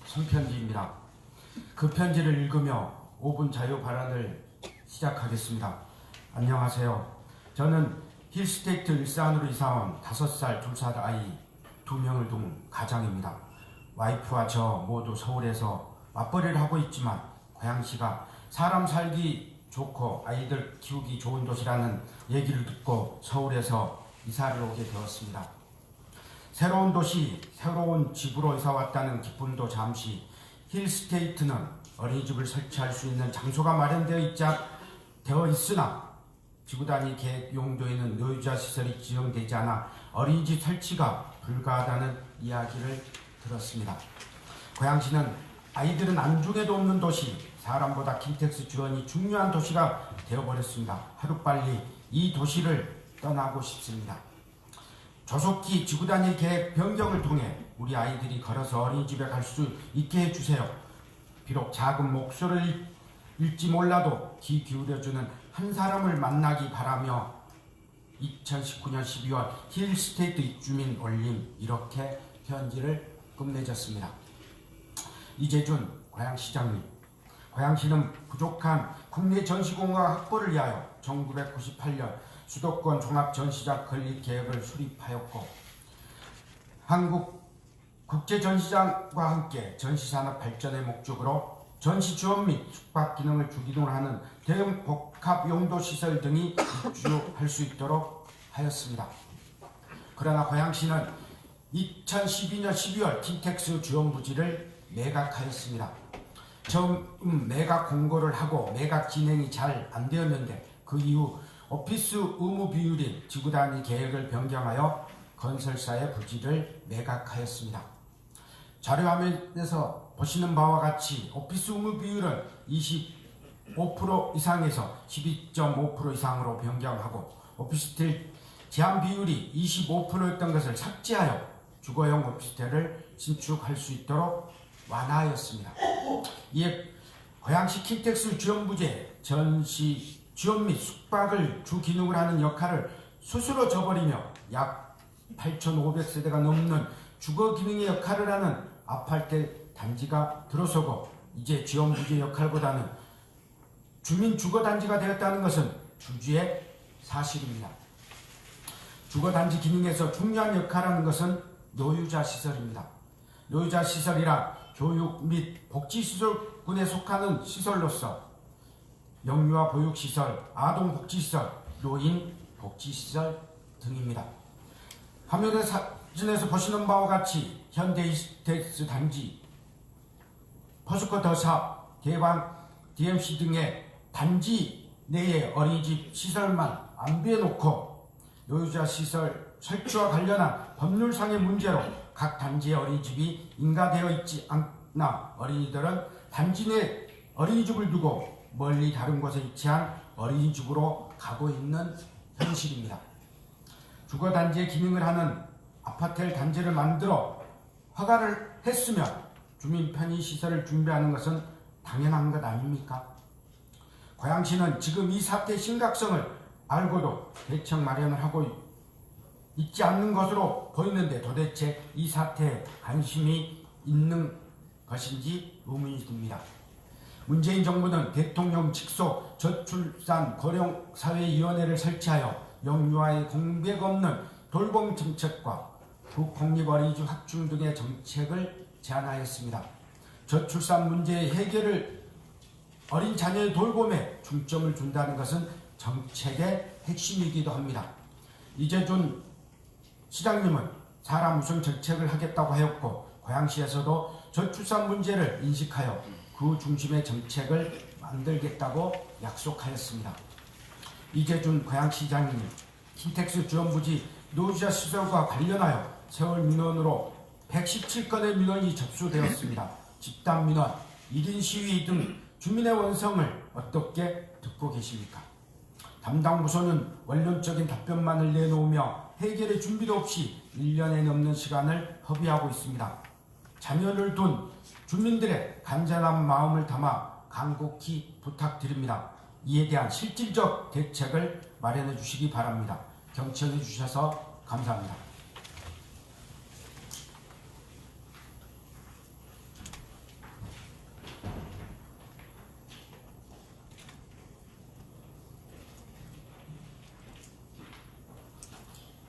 S7: 손편지입니다. 그 편지를 읽으며 5분 자유 발언을 시작하겠습니다. 안녕하세요. 저는 힐스테이트 일산으로 이사온 5살 2살 아이 2명을 둔 가장입니다. 와이프와 저 모두 서울에서 맞벌이를 하고 있지만 고양시가 사람 살기 좋고 아이들 키우기 좋은 도시라는 얘기를 듣고 서울에서 이사를 오게 되었습니다. 새로운 도시, 새로운 집으로 이사 왔다는 기쁨도 잠시, 힐스테이트는 어린이집을 설치할 수 있는 장소가 마련되어 있으나 지구단위 계획 용도에는 노유자 시설이 지정되지 않아 어린이집 설치가 불가하다는 이야기를 들었습니다. 고양시는 아이들은 안중에도 없는 도시, 사람보다 킨텍스 지원이 중요한 도시가 되어버렸습니다. 하루빨리 이 도시를 떠나고 싶습니다. 조속히 지구단위 계획 변경을 통해 우리 아이들이 걸어서 어린이집에 갈 수 있게 해주세요. 비록 작은 목소리일지 몰라도 귀 기울여주는 한 사람을 만나기 바라며 2019년 12월 힐스테이트 입주민 올림 이렇게 편지를 끝맺었습니다. 이재준 고양시장님, 고양시는 부족한 국내 전시공간 확보를 위하여 1998년 수도권 종합전시장 건립 계획을 수립하였고 한국 국제전시장과 함께 전시산업 발전의 목적으로 전시 지원 및 숙박 기능을 주기능을 하는 대형 복합용도시설 등이 입주할 수 있도록 하였습니다. 그러나 고양시는 2012년 12월 킨텍스 지원부지를 매각하였습니다. 처음 매각 공고를 하고 매각 진행이 잘 안되었는데 그 이후 오피스 의무 비율인 지구단위 계획을 변경하여 건설사의 부지를 매각하였습니다. 자료화면에서 보시는 바와 같이 오피스 의무 비율은 25% 이상에서 12.5% 이상으로 변경하고 오피스텔 제한 비율이 25%였던 것을 삭제하여 주거용 오피스텔을 신축할 수 있도록 완화하였습니다. 이에 고양시 킨텍스 지원부지에 전시 지원 및 숙박을 주 기능을 하는 역할을 스스로 져버리며 약 8,500세대가 넘는 주거 기능의 역할을 하는 아파트 단지가 들어서고 이제 지원부지 역할보다는 주민 주거단지가 되었다는 것은 주주의 사실입니다. 주거단지 기능에서 중요한 역할을 하는 것은 노유자 시설입니다. 노유자 시설이라 교육 및 복지시설 군에 속하는 시설로서 영유아 보육시설, 아동복지시설, 노인복지시설 등입니다. 화면의 사진에서 보시는 바와 같이 현대이스테스 단지, 포스코 더샵, 개방, DMC 등의 단지 내의 어린이집 시설만 안배해놓고 노유자 시설 설치와 관련한 법률상의 문제로 각 단지의 어린이집이 인가되어 있지 않나 어린이들은 단지 내 어린이집을 두고 멀리 다른 곳에 위치한 어린이집으로 가고 있는 현실입니다. 주거단지의 기능을 하는 아파트 단지를 만들어 허가를 했으면 주민 편의시설을 준비하는 것은 당연한 것 아닙니까? 고양시는 지금 이 사태의 심각성을 알고도 대책 마련을 하고 있지 않는 것으로 보이는데 도대체 이 사태에 관심이 있는 것인지 의문이 듭니다. 문재인 정부는 대통령 직속 저출산 고령사회위원회를 설치하여 영유아의 공백 없는 돌봄 정책과 국공립 어린이집 확충 등의 정책을 제안하였습니다. 저출산 문제의 해결을 어린 자녀의 돌봄에 중점을 준다는 것은 정책의 핵심이기도 합니다. 이재준 시장님은 사람 우선 정책을 하겠다고 하였고 고양시에서도 저출산 문제를 인식하여 그 중심의 정책을 만들겠다고 약속하였습니다. 이재준 고양시장님, 킨텍스 지원부지 노유자 시설과 관련하여 세월 민원으로 117건의 민원이 접수되었습니다. 집단 민원, 1인 시위 등 주민의 원성을 어떻게 듣고 계십니까? 담당 부서는 원론적인 답변만을 내놓으며 해결의 준비도 없이 1년에 넘는 시간을 허비하고 있습니다. 자녀를 둔 주민들의 간절한 마음을 담아 간곡히 부탁드립니다. 이에 대한 실질적 대책을 마련해 주시기 바랍니다. 경청해 주셔서 감사합니다.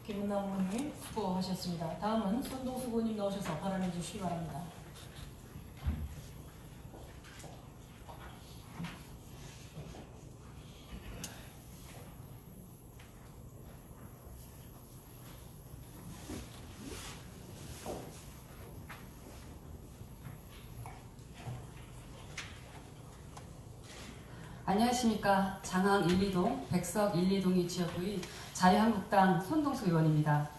S3: 김은남 의원님 수고하셨습니다. 다음은 손동수 의원님 나오셔서 발언해 주시기 바랍니다.
S8: 안녕하십니까. 장항 1, 2동, 백석 1, 2동이 지역구인 자유한국당 손동수 의원입니다.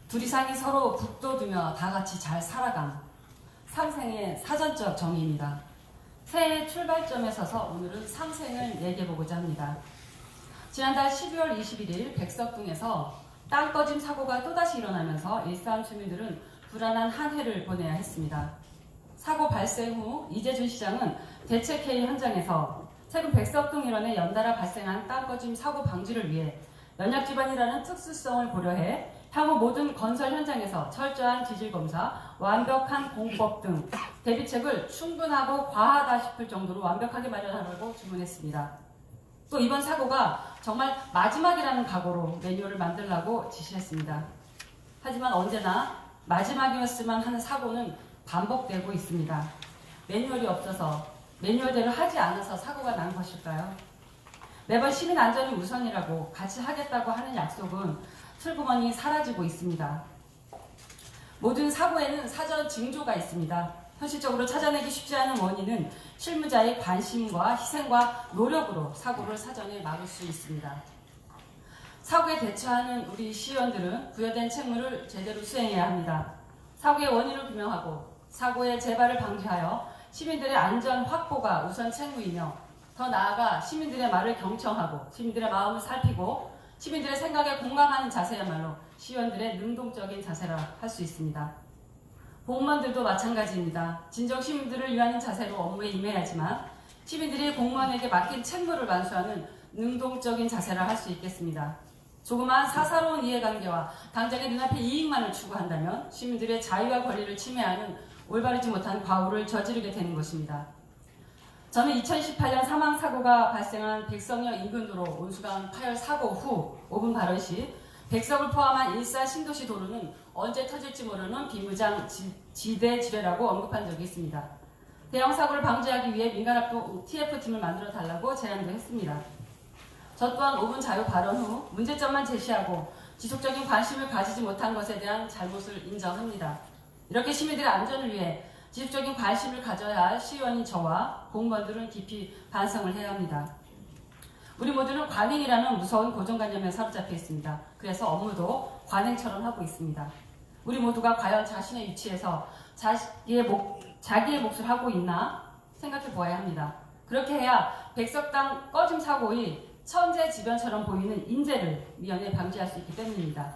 S8: 둘 이상이 서로 북돋우며 다같이 잘 살아감. 상생의 사전적 정의입니다. 새해 출발점에 서서 오늘은 상생을 얘기해보고자 합니다. 지난달 12월 21일 백석동에서 땅 꺼짐 사고가 또다시 일어나면서 일산 주민들은 불안한 한 해를 보내야 했습니다. 사고 발생 후 이재준 시장은 대책회의 현장에서 최근 백석동 일원에 연달아 발생한 땅 꺼짐 사고 방지를 위해 연약지반이라는 특수성을 고려해 향후 모든 건설 현장에서 철저한 지질검사, 완벽한 공법 등 대비책을 충분하고 과하다 싶을 정도로 완벽하게 마련하라고 주문했습니다. 또 이번 사고가 정말 마지막이라는 각오로 매뉴얼을 만들라고 지시했습니다. 하지만 언제나 마지막이었으면 하는 사고는 반복되고 있습니다. 매뉴얼이 없어서 매뉴얼대로 하지 않아서 사고가 난 것일까요? 매번 시민 안전이 우선이라고 같이 하겠다고 하는 약속은 슬그머니 사라지고 있습니다. 모든 사고에는 사전 징조가 있습니다. 현실적으로 찾아내기 쉽지 않은 원인은 실무자의 관심과 희생과 노력으로 사고를 사전에 막을 수 있습니다. 사고에 대처하는 우리 시의원들은 부여된 책무를 제대로 수행해야 합니다. 사고의 원인을 규명하고 사고의 재발을 방지하여 시민들의 안전 확보가 우선 책무이며 더 나아가 시민들의 말을 경청하고 시민들의 마음을 살피고 시민들의 생각에 공감하는 자세야말로 시의원들의 능동적인 자세라 할 수 있습니다. 공무원들도 마찬가지입니다. 진정 시민들을 위한 자세로 업무에 임해야지만 시민들이 공무원에게 맡긴 책무를 완수하는 능동적인 자세라 할 수 있겠습니다. 조그마한 사사로운 이해관계와 당장의 눈앞의 이익만을 추구한다면 시민들의 자유와 권리를 침해하는 올바르지 못한 과오를 저지르게 되는 것입니다. 저는 2018년 사망사고가 발생한 백석역 인근도로 온수강 파열 사고 후 5분 발언 시 백석을 포함한 일산 신도시 도로는 언제 터질지 모르는 비무장 지대 지뢰라고 언급한 적이 있습니다. 대형 사고를 방지하기 위해 민간합동 TF팀을 만들어 달라고 제안도 했습니다. 저 또한 5분 자유 발언 후 문제점만 제시하고 지속적인 관심을 가지지 못한 것에 대한 잘못을 인정합니다. 이렇게 시민들의 안전을 위해 지속적인 관심을 가져야 할 시의원인 저와 공무원들은 깊이 반성을 해야 합니다. 우리 모두는 관행이라는 무서운 고정관념에 사로잡혀 있습니다. 그래서 업무도 관행처럼 하고 있습니다. 우리 모두가 과연 자신의 위치에서 자기의 몫을 하고 있나 생각해 보아야 합니다. 그렇게 해야 백석당 꺼짐 사고의 천재지변처럼 보이는 인재를 미연에 방지할 수 있기 때문입니다.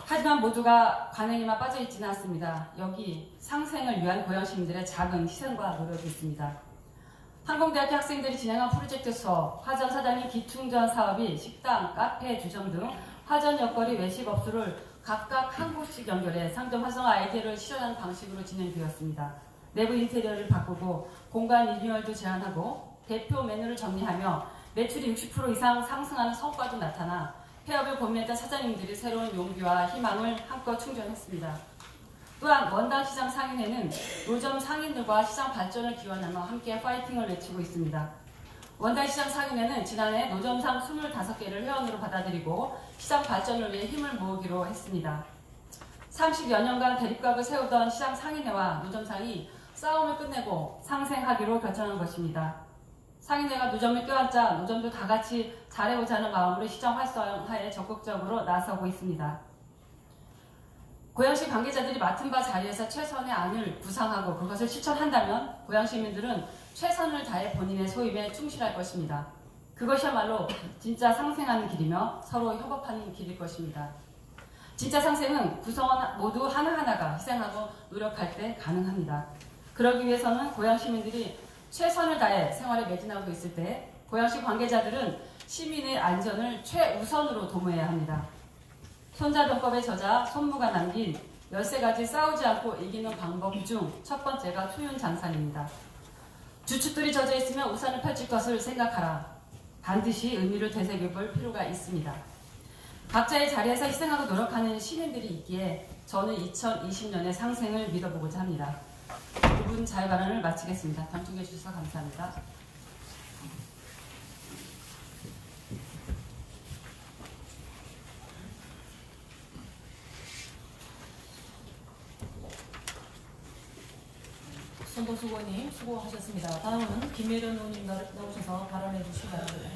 S8: 하지만 모두가 관행에만 빠져 있지는 않습니다. 여기 상생을 위한 고양 시민들의 작은 희생과 노력이 있습니다. 항공대학교 학생들이 진행한 프로젝트에서 화전 사장님 기충전 사업이 식당, 카페, 주점 등 화전 옆거리 외식업소를 각각 한 곳씩 연결해 상점 활성화 아이디어를 실현하는 방식으로 진행되었습니다. 내부 인테리어를 바꾸고 공간 리뉴얼도 제안하고 대표 메뉴를 정리하며 매출이 60% 이상 상승하는 성과도 나타나 폐업을 고민했던 사장님들이 새로운 용기와 희망을 한껏 충전했습니다. 또한 원당 시장 상인회는 노점 상인들과 시장 발전을 기원하며 함께 파이팅을 외치고 있습니다. 원당 시장 상인회는 지난해 노점상 25개를 회원으로 받아들이고 시장 발전을 위해 힘을 모으기로 했습니다. 30여 년간 대립각을 세우던 시장 상인회와 노점상이 싸움을 끝내고 상생하기로 결정한 것입니다. 상인회가 노점을 껴안자 노점도 다 같이 잘해보자는 마음으로 시장 활성화에 적극적으로 나서고 있습니다. 고양시 관계자들이 맡은 바 자리에서 최선의 안을 구상하고 그것을 실천한다면 고양 시민들은 최선을 다해 본인의 소임에 충실할 것입니다. 그것이야말로 진짜 상생하는 길이며 서로 협업하는 길일 것입니다. 진짜 상생은 구성원 모두 하나하나가 희생하고 노력할 때 가능합니다. 그러기 위해서는 고양 시민들이 최선을 다해 생활에 매진하고 있을 때 고양시 관계자들은 시민의 안전을 최우선으로 도모해야 합니다. 손자병법의 저자 손무가 남긴 13가지 싸우지 않고 이기는 방법 중 첫 번째가 투윤장산입니다. 주춧돌이 젖어 있으면 우산을 펼칠 것을 생각하라. 반드시 의미를 되새겨볼 필요가 있습니다. 각자의 자리에서 희생하고 노력하는 시민들이 있기에 저는 2020년의 상생을 믿어보고자 합니다. 5분 자유발언을 마치겠습니다. 당청해 주셔서 감사합니다.
S3: 손동수 의원님 수고하셨습니다. 다음은 김예련 의원님 나오셔서 발언해 주시기 바랍니다.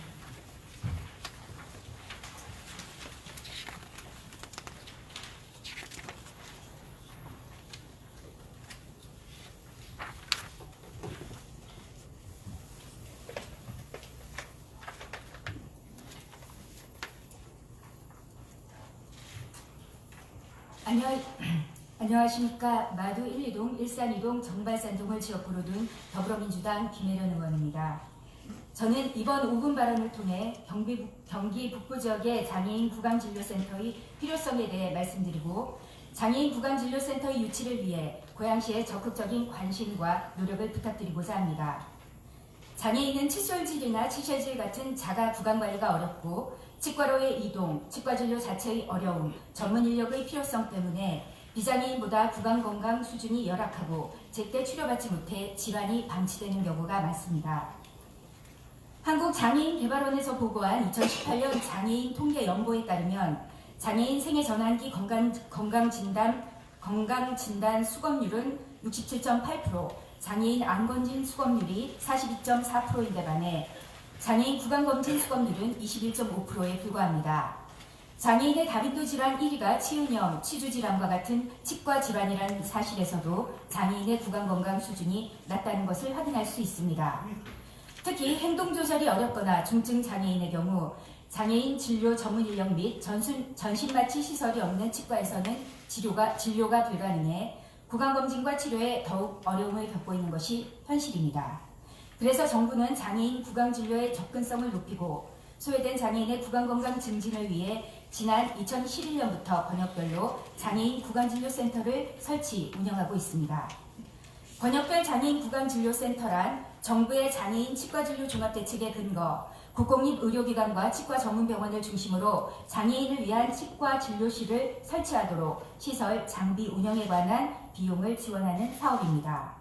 S9: 안녕하십니까. 마두 1, 2동, 일산 2동, 정발산동을 지역구로 둔 더불어민주당 김혜련 의원입니다. 저는 이번 5분 발언을 통해 경기 북부 지역의 장애인 구강진료센터의 필요성에 대해 말씀드리고 장애인 구강진료센터의 유치를 위해 고양시의 적극적인 관심과 노력을 부탁드리고자 합니다. 장애인은 칫솔질이나 치실질 같은 자가 구강관리가 어렵고 치과로의 이동, 치과진료 자체의 어려움, 전문 인력의 필요성 때문에 비장애인보다 구강건강 수준이 열악하고 제때 치료받지 못해 질환이 방치되는 경우가 많습니다. 한국장애인개발원에서 보고한 2018년 장애인 통계연보에 따르면 장애인 생애전환기 건강진단 수검률은 67.8%, 장애인 안검진 수검률이 42.4%인데 반해 장애인 구강검진 수검률은 21.5%에 불과합니다. 장애인의 다빈도 질환 1위가 치은염, 치주질환과 같은 치과 질환이라는 사실에서도 장애인의 구강건강 수준이 낮다는 것을 확인할 수 있습니다. 특히 행동조절이 어렵거나 중증 장애인의 경우 장애인 진료 전문 인력 및 전신마취 시설이 없는 치과에서는 진료가 불가능해 구강검진과 치료에 더욱 어려움을 겪고 있는 것이 현실입니다. 그래서 정부는 장애인 구강진료의 접근성을 높이고 소외된 장애인의 구강건강 증진을 위해 지난 2011년부터 권역별로 장애인 구강진료센터를 설치, 운영하고 있습니다. 권역별 장애인 구강진료센터란 정부의 장애인 치과진료 종합대책에 근거, 국공립의료기관과 치과 전문병원을 중심으로 장애인을 위한 치과 진료실을 설치하도록 시설, 장비 운영에 관한 비용을 지원하는 사업입니다.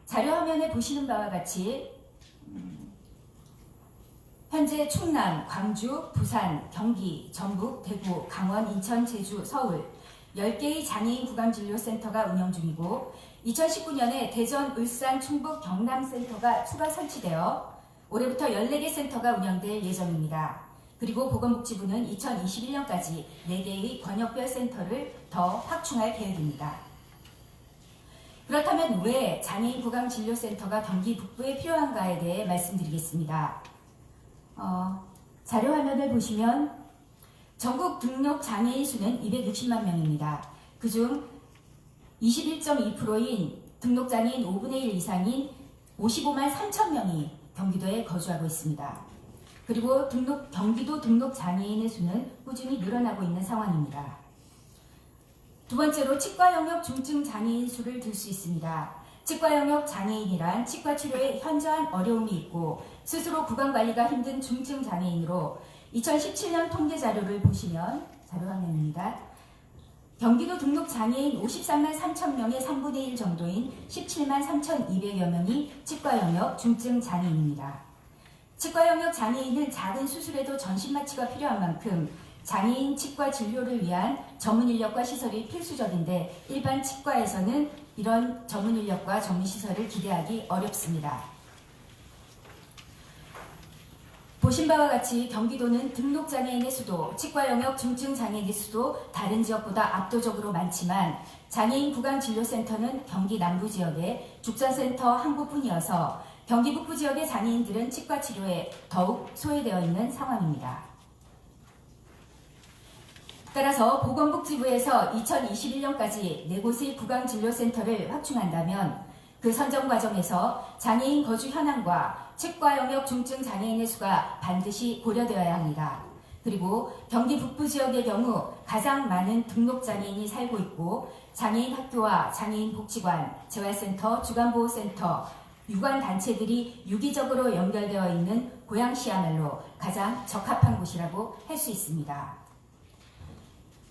S9: 자료 화면에 보시는 바와 같이 현재 충남, 광주, 부산, 경기, 전북, 대구, 강원, 인천, 제주, 서울 10개의 장애인 구강진료센터가 운영 중이고 2019년에 대전, 울산, 충북, 경남센터가 추가 설치되어 올해부터 14개 센터가 운영될 예정입니다. 그리고 보건복지부는 2021년까지 4개의 권역별 센터를 더 확충할 계획입니다. 그렇다면 왜 장애인 구강진료센터가 경기 북부에 필요한가에 대해 말씀드리겠습니다. 자료 화면을 보시면 전국 등록 장애인 수는 260만 명입니다. 그중 21.2%인 등록장애인 5분의 1 이상인 55만 3천 명이 경기도에 거주하고 있습니다. 그리고 경기도 등록장애인의 수는 꾸준히 늘어나고 있는 상황입니다. 두 번째로 치과 영역 중증 장애인 수를 들 수 있습니다. 치과 영역 장애인이란 치과 치료에 현저한 어려움이 있고 스스로 구강 관리가 힘든 중증 장애인으로 2017년 통계 자료를 보시면 자료 화면입니다. 경기도 등록 장애인 53만 3천 명의 3분의 1 정도인 17만 3,200여 명이 치과 영역 중증 장애인입니다. 치과 영역 장애인은 작은 수술에도 전신 마취가 필요한 만큼 장애인 치과 진료를 위한 전문 인력과 시설이 필수적인데 일반 치과에서는 이런 전문 인력과 전문 시설을 기대하기 어렵습니다. 보신 바와 같이 경기도는 등록장애인의 수도, 치과 영역 중증 장애인의 수도 다른 지역보다 압도적으로 많지만 장애인 구강진료센터는 경기 남부 지역의 죽전센터 한 곳뿐이어서 경기 북부 지역의 장애인들은 치과 치료에 더욱 소외되어 있는 상황입니다. 따라서 보건복지부에서 2021년까지 4곳의 구강진료센터를 확충한다면 그 선정 과정에서 장애인 거주 현황과 치과 영역 중증 장애인의 수가 반드시 고려되어야 합니다. 그리고 경기 북부 지역의 경우 가장 많은 등록장애인이 살고 있고 장애인 학교와 장애인 복지관, 재활센터, 주간보호센터, 유관단체들이 유기적으로 연결되어 있는 고양시야말로 가장 적합한 곳이라고 할 수 있습니다.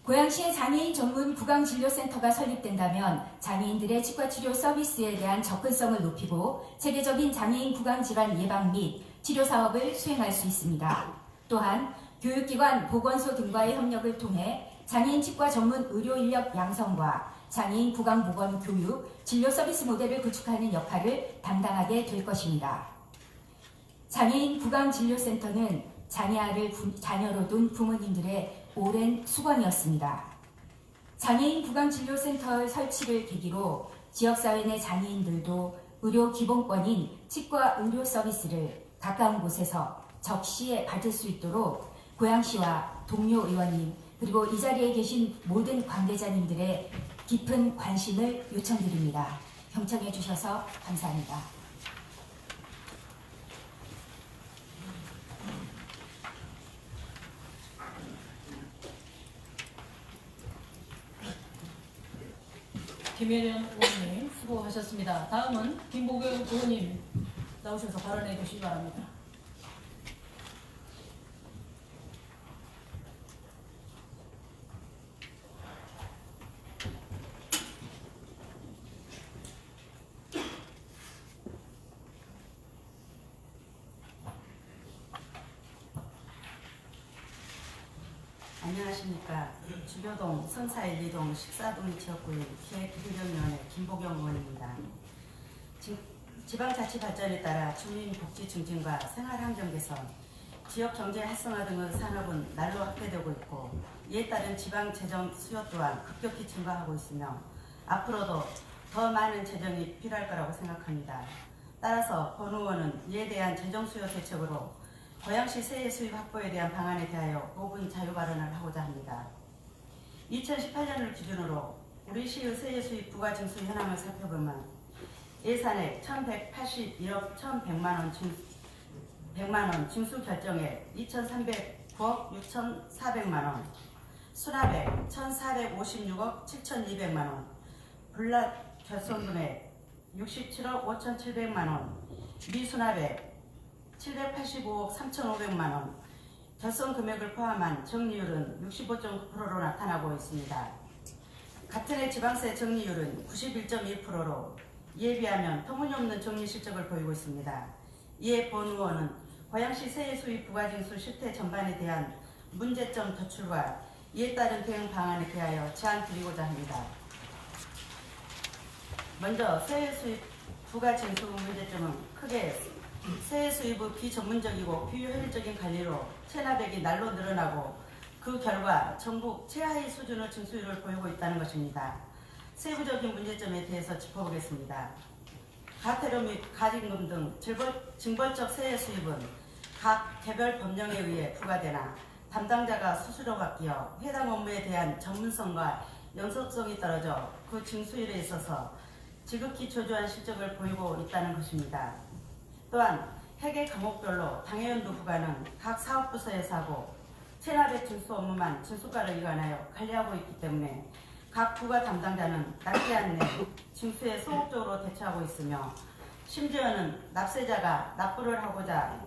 S9: 고양시의 장애인 전문 구강진료센터가 설립된다면 장애인들의 치과치료 서비스에 대한 접근성을 높이고 체계적인 장애인 구강질환 예방 및 치료 사업을 수행할 수 있습니다. 또한 교육기관, 보건소 등과의 협력을 통해 장애인 치과 전문 의료 인력 양성과 장애인 구강보건 교육, 진료 서비스 모델을 구축하는 역할을 담당하게 될 것입니다. 장애인 구강진료센터는 장애아를 자녀로 둔 부모님들의 오랜 수건이었습니다. 장애인 구강진료센터 설치를 계기로 지역사회 내 장애인들도 의료 기본권인 치과 의료 서비스를 가까운 곳에서 적시에 받을 수 있도록 고양시와 동료 의원님 그리고 이 자리에 계신 모든 관계자님들의 깊은 관심을 요청드립니다. 경청해 주셔서 감사합니다.
S3: 김혜련 의원님 수고하셨습니다. 다음은 김보경 의원님 나오셔서 발언해 주시기 바랍니다.
S10: 안녕하십니까. 주교동, 선사 1, 2동, 14동 지역구의 기획기술위원회 김보경 의원입니다. 지방자치발전에 따라 주민복지 증진과 생활환경 개선, 지역경제 활성화 등의 산업은 날로 확대되고 있고 이에 따른 지방재정 수요 또한 급격히 증가하고 있으며 앞으로도 더 많은 재정이 필요할 거라고 생각합니다. 따라서 권 의원은 이에 대한 재정 수요 대책으로 고양시 세액 수입 확보에 대한 방안에 대하여 5분 자유 발언을 하고자 합니다. 2018년을 기준으로 우리 시의 세액 수입 부가징수 현황을 살펴보면 예산액 1,181억 1,100만원 징수 결정액 2,309억 6,400만원, 수납액 1,456억 7,200만원, 불납 결손금액 67억 5,700만원, 미수납액 785억 3,500만원, 결손 금액을 포함한 정리율은 65.9%로 나타나고 있습니다. 같은 해 지방세 정리율은 91.1%로 이에 비하면 터무니없는 정리 실적을 보이고 있습니다. 이에 본 의원은 고양시 세액 수입 부가징수 실태 전반에 대한 문제점 도출과 이에 따른 대응 방안에 대하여 제안 드리고자 합니다. 먼저 세액 수입 부가징수 문제점은 크게 세액 수입의 비전문적이고 비효율적인 관리로 체납액이 날로 늘어나고 그 결과 전국 최하위 수준의 징수율을 보이고 있다는 것입니다. 세부적인 문제점에 대해서 짚어보겠습니다. 가태료 및 가징금 등 징벌적 세액 수입은 각 개별 법령에 의해 부과되나 담당자가 수수료 바뀌어 해당 업무에 대한 전문성과 연속성이 떨어져 그 징수율에 있어서 지극히 저조한 실적을 보이고 있다는 것입니다. 또한 회계 과목별로 당해연도 부과는 각 사업부서에서 하고 체납액 징수 업무만 징수과를 일관하여 관리하고 있기 때문에 각 부과 담당자는 납기한 내 징수에 소극적으로 대처하고 있으며 심지어는 납세자가 납부를 하고자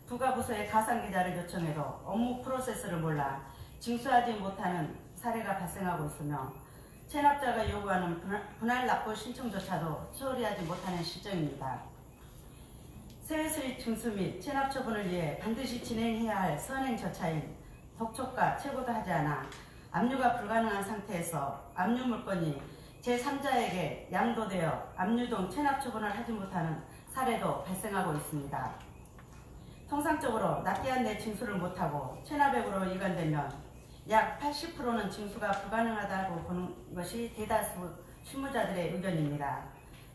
S10: 부가부서에 가상기자를 요청해도 업무 프로세스를 몰라 징수하지 못하는 사례가 발생하고 있으며 체납자가 요구하는 분할 납부 신청조차도 처리하지 못하는 실정입니다. 세외수입 징수 및 체납 처분을 위해 반드시 진행해야 할 선행 절차인 독촉과 최고도 하지 않아 압류가 불가능한 상태에서 압류 물건이 제3자에게 양도되어 압류동 체납 처분을 하지 못하는 사례도 발생하고 있습니다. 통상적으로 납기한 내 징수를 못하고 체납액으로 일관되면 약 80%는 징수가 불가능하다고 보는 것이 대다수 실무자들의 의견입니다.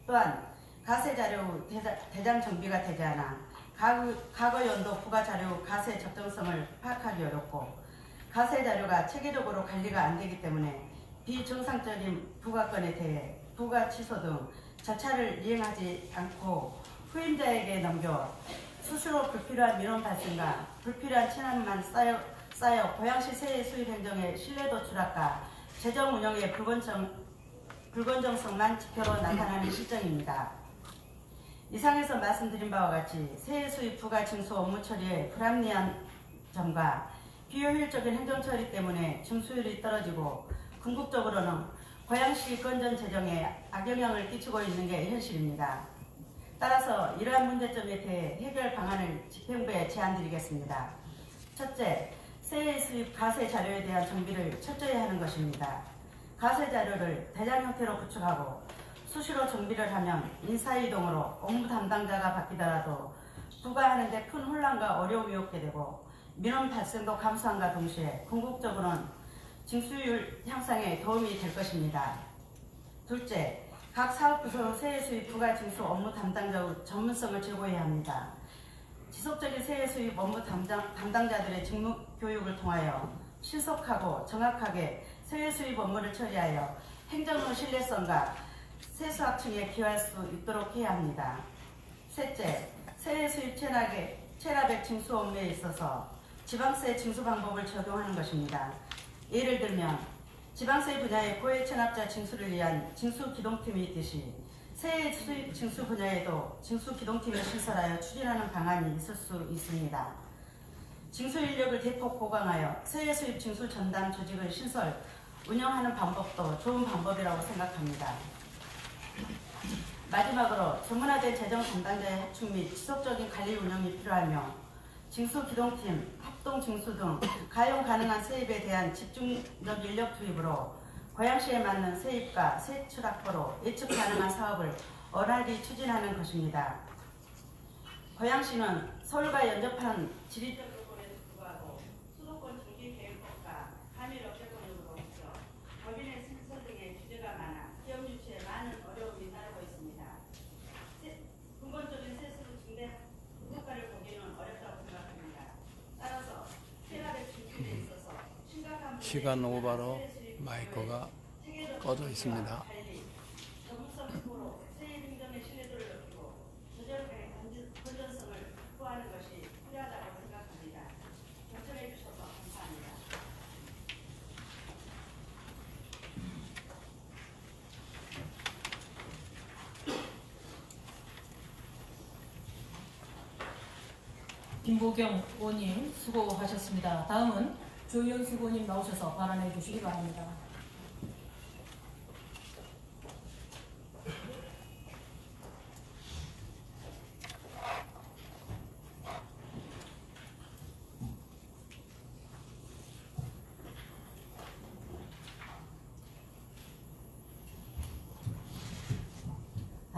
S10: 또한 가세자료 대장 정비가 되지 않아 과거 연도 부가자료 가세 적정성을 파악하기 어렵고 가세자료가 체계적으로 관리가 안 되기 때문에 비정상적인 부가건에 대해 부가 취소 등 절차를 이행하지 않고 후임자에게 넘겨 스스로 불필요한 민원 발생과 불필요한 체납만 쌓여 고양시 세액 수입 행정의 신뢰도 추락과 재정 운영의 불건정성만 지표로 나타나는 실정입니다. 이상에서 말씀드린 바와 같이 세액 수입 부가 징수 업무 처리에 불합리한 점과 비효율적인 행정 처리 때문에 징수율이 떨어지고 궁극적으로는 고양시 건전 재정에 악영향을 끼치고 있는 게 현실입니다. 따라서 이러한 문제점에 대해 해결 방안을 집행부에 제안드리겠습니다. 첫째, 세액 수입 가세 자료에 대한 정비를 철저히 하는 것입니다. 가세 자료를 대장 형태로 구축하고 수시로 정비를 하면 인사이동으로 업무 담당자가 바뀌더라도 부과하는 데 큰 혼란과 어려움이 없게 되고 민원 발생도 감소함과 동시에 궁극적으로는 징수율 향상에 도움이 될 것입니다. 둘째, 각 사업부서 세액 수입 부가 징수 업무 담당자의 전문성을 제고해야 합니다. 지속적인 세액 수입 업무 담당자들의 직무 교육을 통하여 신속하고 정확하게 세액 수입 업무를 처리하여 행정의 신뢰성과 세수학층에 기여할 수 있도록 해야 합니다. 셋째, 세액 수입 체납액 징수 업무에 있어서 지방세 징수 방법을 적용하는 것입니다. 예를 들면 지방세 분야의 고액 체납자 징수를 위한 징수기동팀이 있듯이 세액 수입 징수 분야에도 징수기동팀을 신설하여 추진하는 방안이 있을 수 있습니다. 징수 인력을 대폭 보강하여 세액 수입 징수 전담 조직을 신설, 운영하는 방법도 좋은 방법이라고 생각합니다. 마지막으로 전문화된 재정 담당자의 확충 및 지속적인 관리 운영이 필요하며 징수기동팀, 합동징수 등 가용 가능한 세입에 대한 집중적 인력 투입으로 고양시에 맞는 세입과 세출 확보로 예측 가능한 사업을 원활히 추진하는 것입니다. 고양시는 서울과 연접한 지리적 요건에도 불구하고 수도권 정기계획법과 한일업계권으로 있어 법인의 신설 등의 규제가 많아 기업 유치에 많은 어려움이 따르고 있습니다. 근본적인 세수로 증대 효과를 보기는 어렵다고 생각합니다. 따라서 체납의 준비에 있어서 심각한
S6: 시간 오버로 마이크가 꺼져 있습니다.
S10: 전문성 확보로 세입 행정의 신뢰도를 높이고 조정의 건전성을 확보하는 것이 필요하다고 생각합니다. 경청해 주셔서 감사합니다.
S3: 김보경 의원님 수고하셨습니다. 다음은 조윤수 의원님 나오셔서 발언해 주시기 바랍니다.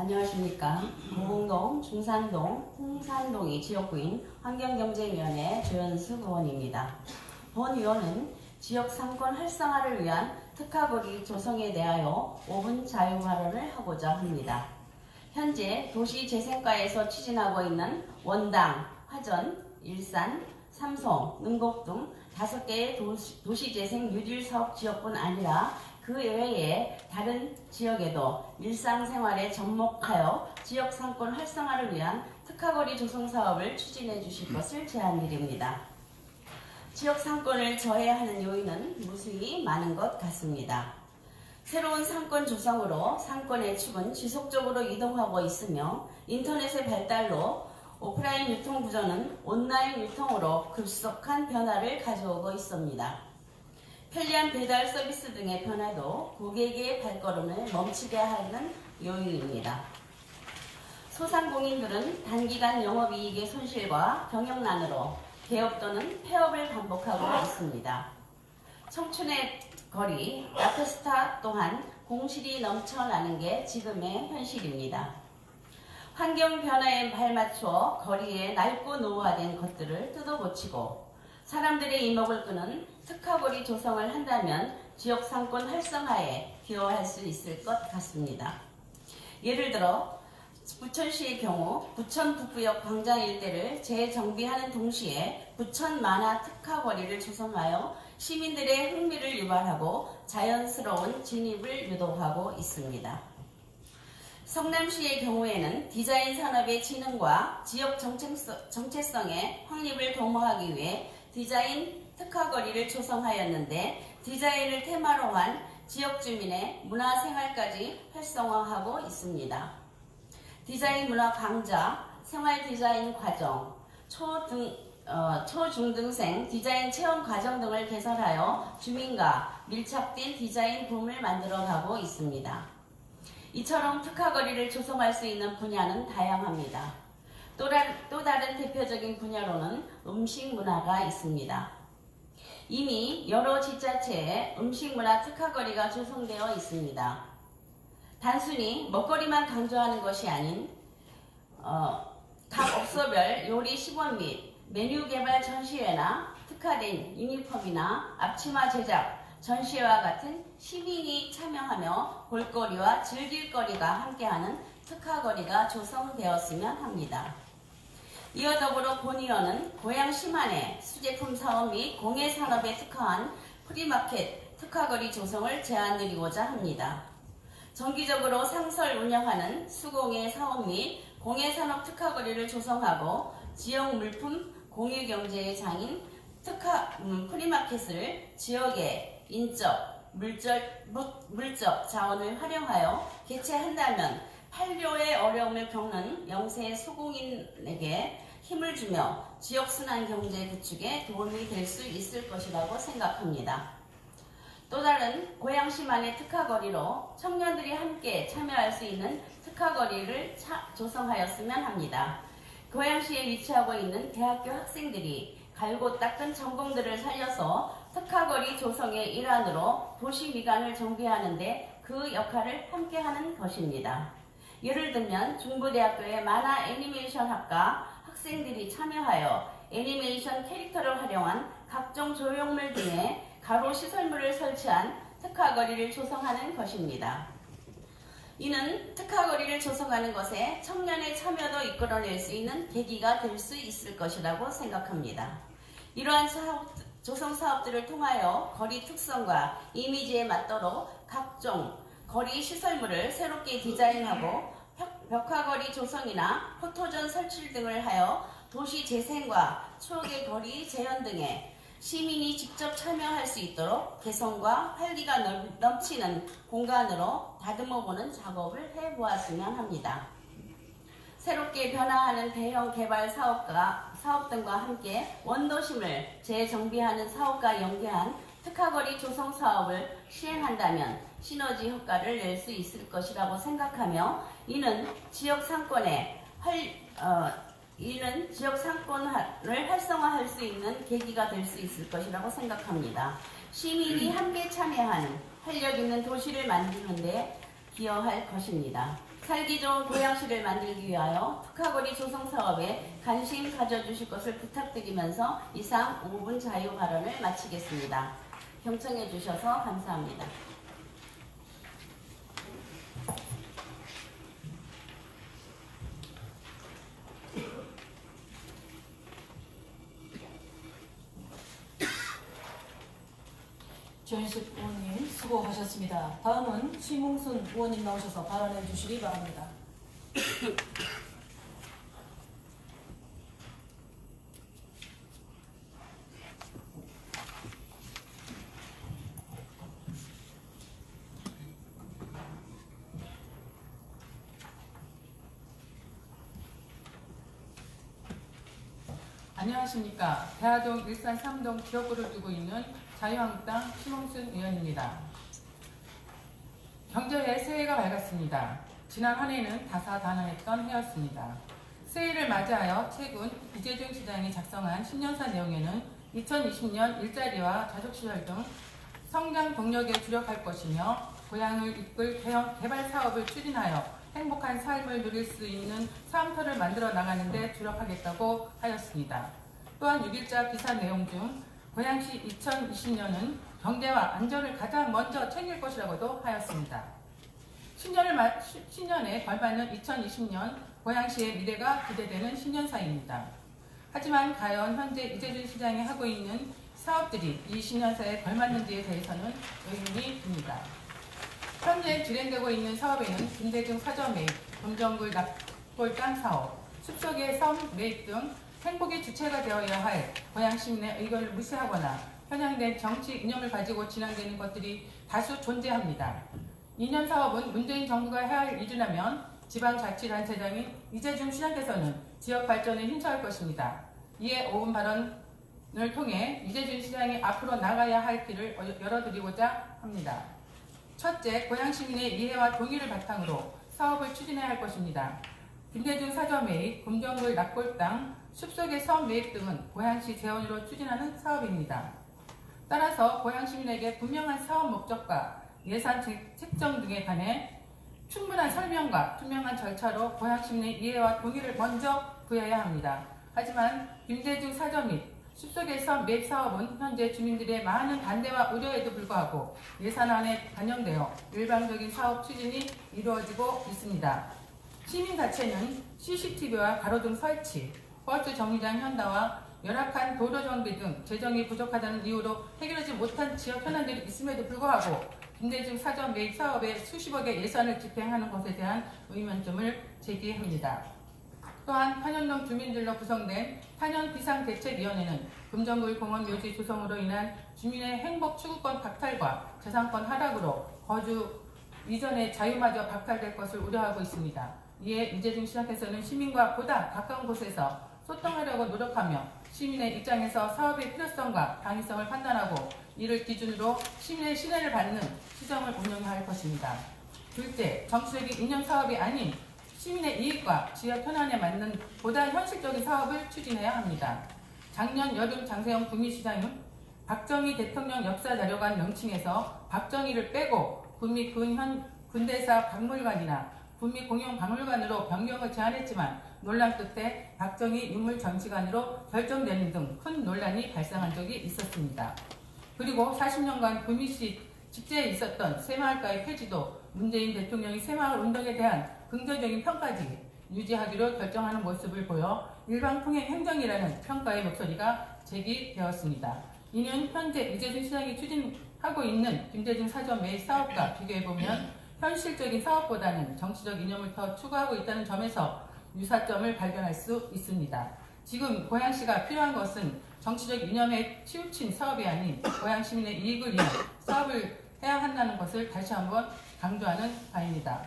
S10: 안녕하십니까. 고흥동, 중산동, 흥산동이 지역구인 환경경제위원회 조연수 의원입니다. 본 의원은 지역 상권 활성화를 위한 특화거리 조성에 대하여 5분 자유 발언을 하고자 합니다. 현재 도시재생과에서 추진하고 있는 원당, 화전, 일산, 삼성, 능곡 등 5개의 도시재생 뉴딜 사업 지역뿐 아니라 그 외에 다른 지역에도 일상생활에 접목하여 지역 상권 활성화를 위한 특화거리 조성 사업을 추진해 주실 것을 제안드립니다. 지역 상권을 저해하는 요인은 무수히 많은 것 같습니다. 새로운 상권 조성으로 상권의 축은 지속적으로 이동하고 있으며 인터넷의 발달로 오프라인 유통 구조는 온라인 유통으로 급속한 변화를 가져오고 있습니다. 편리한 배달 서비스 등의 변화도 고객의 발걸음을 멈추게 하는 요인입니다. 소상공인들은 단기간 영업이익의 손실과 경영난으로 개업 또는 폐업을 반복하고 있습니다. 청춘의 거리, 라크스타 또한 공실이 넘쳐나는 게 지금의 현실입니다. 환경 변화에 발맞춰 거리에 낡고 노후화된 것들을 뜯어고치고 사람들의 이목을 끄는 특화거리 조성을 한다면 지역 상권 활성화에 기여할 수 있을 것 같습니다. 예를 들어 부천시의 경우 부천 북부역 광장 일대를 재정비하는 동시에 부천 만화 특화거리를 조성하여 시민들의 흥미를 유발하고 자연스러운 진입을 유도하고 있습니다. 성남시의 경우에는 디자인 산업의 진흥과 지역 정체성의 확립을 도모하기 위해 디자인 특화거리를 조성하였는데 디자인을 테마로 한 지역 주민의 문화생활까지 활성화하고 있습니다. 디자인 문화 강좌, 생활 디자인 과정, 초중등생 디자인 체험 과정 등을 개설하여 주민과 밀착된 디자인 붐을 만들어가고 있습니다. 이처럼 특화거리를 조성할 수 있는 분야는 다양합니다. 또 다른 대표적인 분야로는 음식 문화가 있습니다. 이미 여러 지자체에 음식 문화 특화거리가 조성되어 있습니다. 단순히 먹거리만 강조하는 것이 아닌 각 업소별 요리 시범 및 메뉴 개발 전시회나 특화된 유니폼이나 앞치마 제작 전시회와 같은 시민이 참여하며 볼거리와 즐길거리가 함께하는 특화거리가 조성되었으면 합니다. 이어 더불어 본 의원은 고양시만의 수제품 사업 및 공예산업에 특화한 프리마켓 특화거리 조성을 제안드리고자 합니다. 정기적으로 상설 운영하는 수공예 사업 및 공예산업 특화거리를 조성하고 지역 물품 공유경제의 장인 프리마켓을 지역의 인적, 물적 자원을 활용하여 개최한다면 판료의 어려움을 겪는 영세 소공인에게 힘을 주며 지역순환 경제 구축에 도움이 될 수 있을 것이라고 생각합니다. 또 다른 고양시만의 특화거리로 청년들이 함께 참여할 수 있는 특화거리를 조성하였으면 합니다. 고양시에 위치하고 있는 대학교 학생들이 갈고 닦은 전공들을 살려서 특화거리 조성의 일환으로 도시 미관을 정비하는데 그 역할을 함께하는 것입니다. 예를 들면 중부대학교의 만화 애니메이션 학과 학생들이 참여하여 애니메이션 캐릭터를 활용한 각종 조형물 등의 가로 시설물을 설치한 특화거리를 조성하는 것입니다. 이는 특화거리를 조성하는 것에 청년의 참여도 이끌어낼 수 있는 계기가 될 수 있을 것이라고 생각합니다. 이러한 조성 사업들을 통하여 거리 특성과 이미지에 맞도록 각종 거리 시설물을 새롭게 디자인하고 벽화거리 조성이나 포토존 설치 등을 하여 도시 재생과 추억의 거리 재현 등에 시민이 직접 참여할 수 있도록 개성과 활기가 넘치는 공간으로 다듬어보는 작업을 해보았으면 합니다. 새롭게 변화하는 대형 개발 사업 등과 함께 원도심을 재정비하는 사업과 연계한 특화거리 조성 사업을 시행한다면 시너지 효과를 낼 수 있을 것이라고 생각하며 이는 지역 상권을 활성화할 수 있는 계기가 될 수 있을 것이라고 생각합니다. 시민이 함께 참여하는 활력 있는 도시를 만드는 데
S11: 기여할 것입니다. 살기 좋은 고양시를 만들기 위하여 특화거리 조성 사업에 관심 가져주실 것을 부탁드리면서 이상 5분 자유 발언을 마치겠습니다. 경청해 주셔서 감사합니다.
S3: 조인숙 의원님 수고하셨습니다. 다음은 심웅순 의원님 나오셔서 발언해 주시기 바랍니다.
S12: 안녕하십니까. 대하동 일산 3동 지역구를 두고 있는 자유한국당 심웅순 의원입니다. 경제의 새해가 밝았습니다. 지난 한 해는 다사다난했던 해였습니다. 새해를 맞이하여 최근 이재중 시장이 작성한 신년사 내용에는 2020년 일자리와 자족시설 등 성장 동력에 주력할 것이며 고향을 이끌 개발 사업을 추진하여 행복한 삶을 누릴 수 있는 사업터를 만들어 나가는 데 주력하겠다고 하였습니다. 또한 6일자 기사 내용 중 고양시 2020년은 경제와 안전을 가장 먼저 챙길 것이라고도 하였습니다. 신년에 걸맞는 2020년 고양시의 미래가 기대되는 신년사입니다. 하지만 과연 현재 이재준 시장이 하고 있는 사업들이 이 신년사에 걸맞는지에 대해서는 의문이 듭니다. 현재 진행되고 있는 사업에는 김대중 사저 매입, 금정굴 납골당 사업, 숲속의 섬 매입 등 행복의 주체가 되어야 할 고양 시민의 의견을 무시하거나 편향된 정치 이념을 가지고 진행되는 것들이 다수 존재합니다. 2년 사업은 문재인 정부가 해야 할 일이라면 지방자치단체장인 이재중 시장께서는 지역 발전에 힘써할 것입니다. 이에 5분 발언을 통해 이재준 시장이 앞으로 나가야 할 길을 열어드리고자 합니다. 첫째, 고양 시민의 이해와 동의를 바탕으로 사업을 추진해야 할 것입니다. 김대중 사저 매입, 금정굴 납골당, 숲속의 섬 매입 등은 고양시 재원으로 추진하는 사업입니다. 따라서 고양 시민에게 분명한 사업 목적과 예산 책정 등에 관해 충분한 설명과 투명한 절차로 고양 시민의 이해와 동의를 먼저 구해야 합니다. 하지만 김대중 사저 및 숲속의 섬 매입 사업은 현재 주민들의 많은 반대와 우려에도 불구하고 예산안에 반영되어 일방적인 사업 추진이 이루어지고 있습니다. 시민 자체는 CCTV와 가로등 설치, 버스 정류장 현다와 열악한 도로 정비 등 재정이 부족하다는 이유로 해결하지 못한 지역 현안들이 있음에도 불구하고 김대중 사전 매입 사업에 수십억의 예산을 집행하는 것에 대한 의문점을 제기합니다. 또한 탄현동 주민들로 구성된 탄현 비상대책위원회는 금정굴 공원 묘지 조성으로 인한 주민의 행복 추구권 박탈과 재산권 하락으로 거주 이전의 자유마저 박탈될 것을 우려하고 있습니다. 이에 이재중 시장께서는 시민과 보다 가까운 곳에서 소통하려고 노력하며 시민의 입장에서 사업의 필요성과 당위성을 판단하고 이를 기준으로 시민의 신뢰를 받는 시정을 운영해야 할 것입니다. 둘째, 정치적인 이념 사업이 아닌 시민의 이익과 지역 현안에 맞는 보다 현실적인 사업을 추진해야 합니다. 작년 여름 장세영 구미시장은 박정희 대통령 역사자료관 명칭에서 박정희를 빼고 구미 근대사 박물관이나 구미 공영박물관으로 변경을 제안했지만 논란 끝에 박정희 유물전시관으로 결정되는 등 큰 논란이 발생한 적이 있었습니다. 그리고 40년간 구미시 직제에 있었던 새마을가의 폐지도 문재인 대통령이 새마을 운동에 대한 긍정적인 평가지 유지하기로 결정하는 모습을 보여 일방통행 행정이라는 평가의 목소리가 제기되었습니다. 이는 현재 이재준 시장이 추진하고 있는 김대중 사전 매입 사업과 비교해보면 현실적인 사업보다는 정치적 이념을 더 추구하고 있다는 점에서 유사점을 발견할 수 있습니다. 지금 고양시가 필요한 것은 정치적 이념에 치우친 사업이 아닌 고양 시민의 이익을 위한 사업을 해야 한다는 것을 다시 한번 강조하는 바입니다.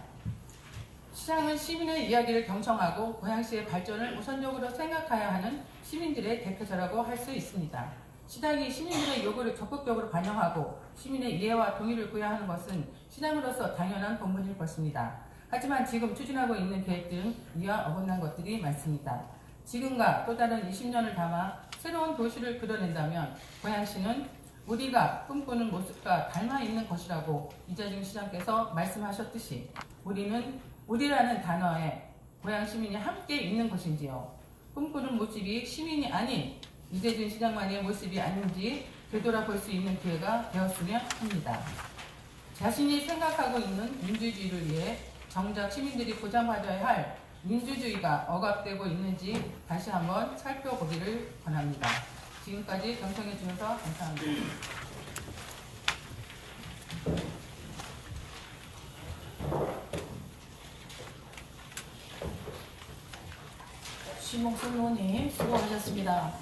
S12: 시장은 시민의 이야기를 경청하고 고양시의 발전을 우선적으로 생각해야 하는 시민들의 대표자라고 할 수 있습니다. 시장이 시민들의 요구를 적극적으로 반영하고 시민의 이해와 동의를 구해야 하는 것은 시장으로서 당연한 본분일 것입니다. 하지만 지금 추진하고 있는 계획들은 이와 어긋난 것들이 많습니다. 지금과 또 다른 20년을 담아 새로운 도시를 그려낸다면 고양시는 우리가 꿈꾸는 모습과 닮아 있는 것이라고 이재준 시장께서 말씀하셨듯이 우리라는 단어에 고향 시민이 함께 있는 것인지요. 꿈꾸는 모습이 시민이 아닌 이재준 시장만의 모습이 아닌지 되돌아볼 수 있는 기회가 되었으면 합니다. 자신이 생각하고 있는 민주주의를 위해 정작 시민들이 보장받아야 할 민주주의가 억압되고 있는지 다시 한번 살펴보기를 권합니다. 지금까지 경청해 주셔서 감사합니다.
S3: 심홍순 의원님 수고하셨습니다.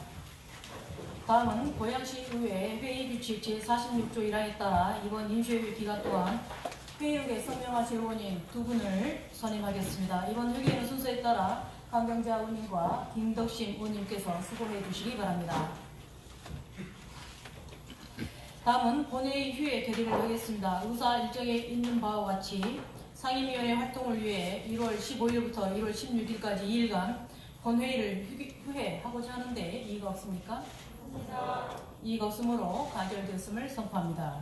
S3: 다음은 고양시 의회 회의규칙 제46조 1항에 따라 이번 임시회의 기간 동안 회의록에 서명하실 의원님 두 분을 선임하겠습니다. 이번 회의는 순서에 따라 강경자 의원님과 김덕심 의원님께서 수고해 주시기 바랍니다. 다음은 본회의 휴회 결의를 하겠습니다. 의사 일정에 있는 바와 같이 상임위원회 활동을 위해 1월 15일부터 1월 16일까지 2일간 본회의를 휴회하고자 하는데 이의가 없습니까? 이의가 없으므로 가결되었음을 선포합니다.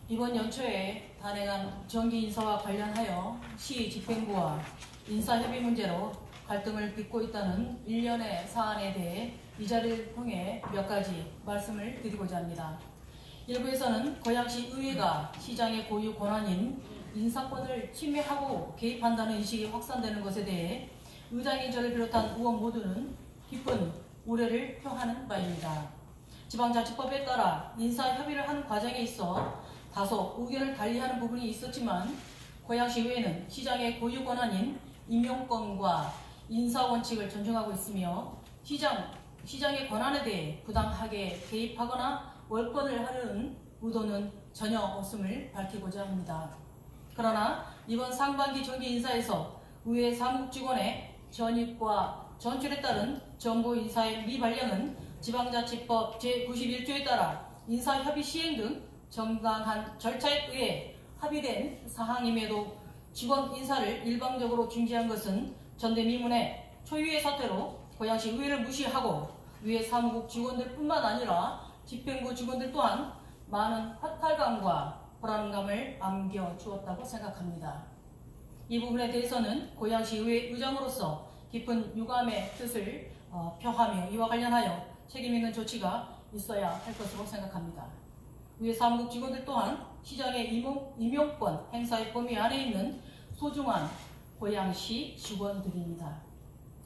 S3: 이번 연초에 단행한 정기 인사와 관련하여 시 집행부와 인사협의 문제로 갈등을 빚고 있다는 일련의 사안에 대해 이 자리를 통해 몇 가지 말씀을 드리고자 합니다. 일부에서는 고양시 의회가 시장의 고유 권한인 인사권을 침해하고 개입한다는 인식이 확산되는 것에 대해 의장인 저를 비롯한 의원 모두는 깊은 우려를 표하는 바입니다. 지방자치법에 따라 인사협의를 하는 과정에 있어 다소 의견을 달리하는 부분이 있었지만 고양시 의회는 시장의 고유 권한인 임용권과 인사원칙을 존중하고 있으며 시장의 권한에 대해 부당하게 개입하거나 월권을 하려는 의도는 전혀 없음을 밝히고자 합니다. 그러나 이번 상반기 정기 인사에서 의회 사무국 직원의 전입과 전출에 따른 정부 인사의 미발령은 지방자치법 제91조에 따라 인사협의 시행 등 정당한 절차에 의해 합의된 사항임에도 직원 인사를 일방적으로 중지한 것은 전대미문의 초유의 사태로 고양시 의회를 무시하고 의회 사무국 직원들뿐만 아니라 집행부 직원들 또한 많은 허탈감과 불안감을 안겨주었다고 생각합니다. 이 부분에 대해서는 고양시 의회 의장으로서 깊은 유감의 뜻을 표하며 이와 관련하여 책임있는 조치가 있어야 할 것으로 생각합니다. 의회 사무국 직원들 또한 시장의 임용권 행사의 범위 안에 있는 소중한 고양시 직원들입니다.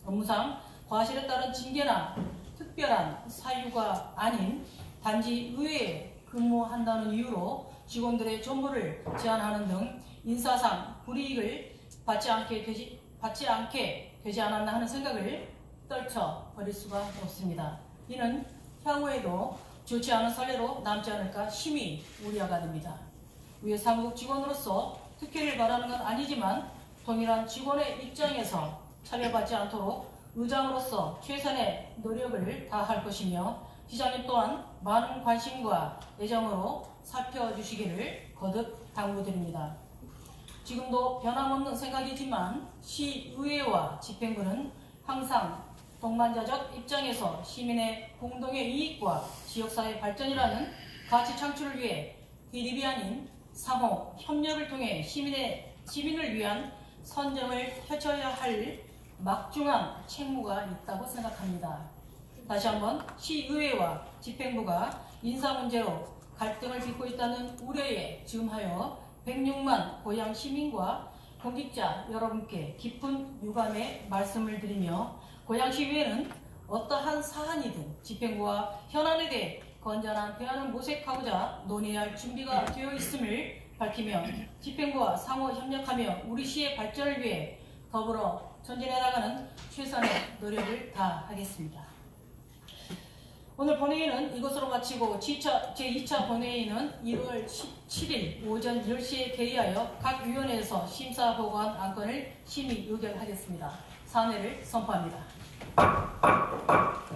S3: 업무상 과실에 따른 징계나 특별한 사유가 아닌 단지 의회에 근무한다는 이유로 직원들의 전부를 제한하는 등 인사상 불이익을 받지 않게 되지 않았나 하는 생각을 떨쳐버릴 수가 없습니다. 이는 향후에도 좋지 않은 선례로 남지 않을까 심히 우려가 됩니다. 의회 사무국 직원으로서 특혜를 바라는 건 아니지만 동일한 직원의 입장에서 차별받지 않도록 의장으로서 최선의 노력을 다할 것이며 시장님 또한 많은 관심과 애정으로 살펴주시기를 거듭 당부드립니다. 지금도 변함없는 생각이지만 시의회와 집행부는 항상 동반자적 입장에서 시민의 공동의 이익과 지역사회 발전이라는 가치 창출을 위해 대립이 아닌 상호 협력을 통해 시민을 위한 선정을 펼쳐야 할 막중한 책무가 있다고 생각합니다. 다시 한번 시의회와 집행부가 인사 문제로 갈등을 빚고 있다는 우려에 즈음하여 106만 고양 시민과 공직자 여러분께 깊은 유감의 말씀을 드리며 고양시의회는 어떠한 사안이든 집행부와 현안에 대해 건전한 대안을 모색하고자 논의할 준비가 되어 있음을 밝히며 집행부와 상호 협력하며 우리 시의 발전을 위해 더불어 전진해 나가는 최선의 노력을 다하겠습니다. 오늘 본회의는 이것으로 마치고 제2차 본회의는 1월 17일 오전 10시에 개의하여 각 위원회에서 심사보고한 안건을 심의 의결하겠습니다. 사내를 선포합니다.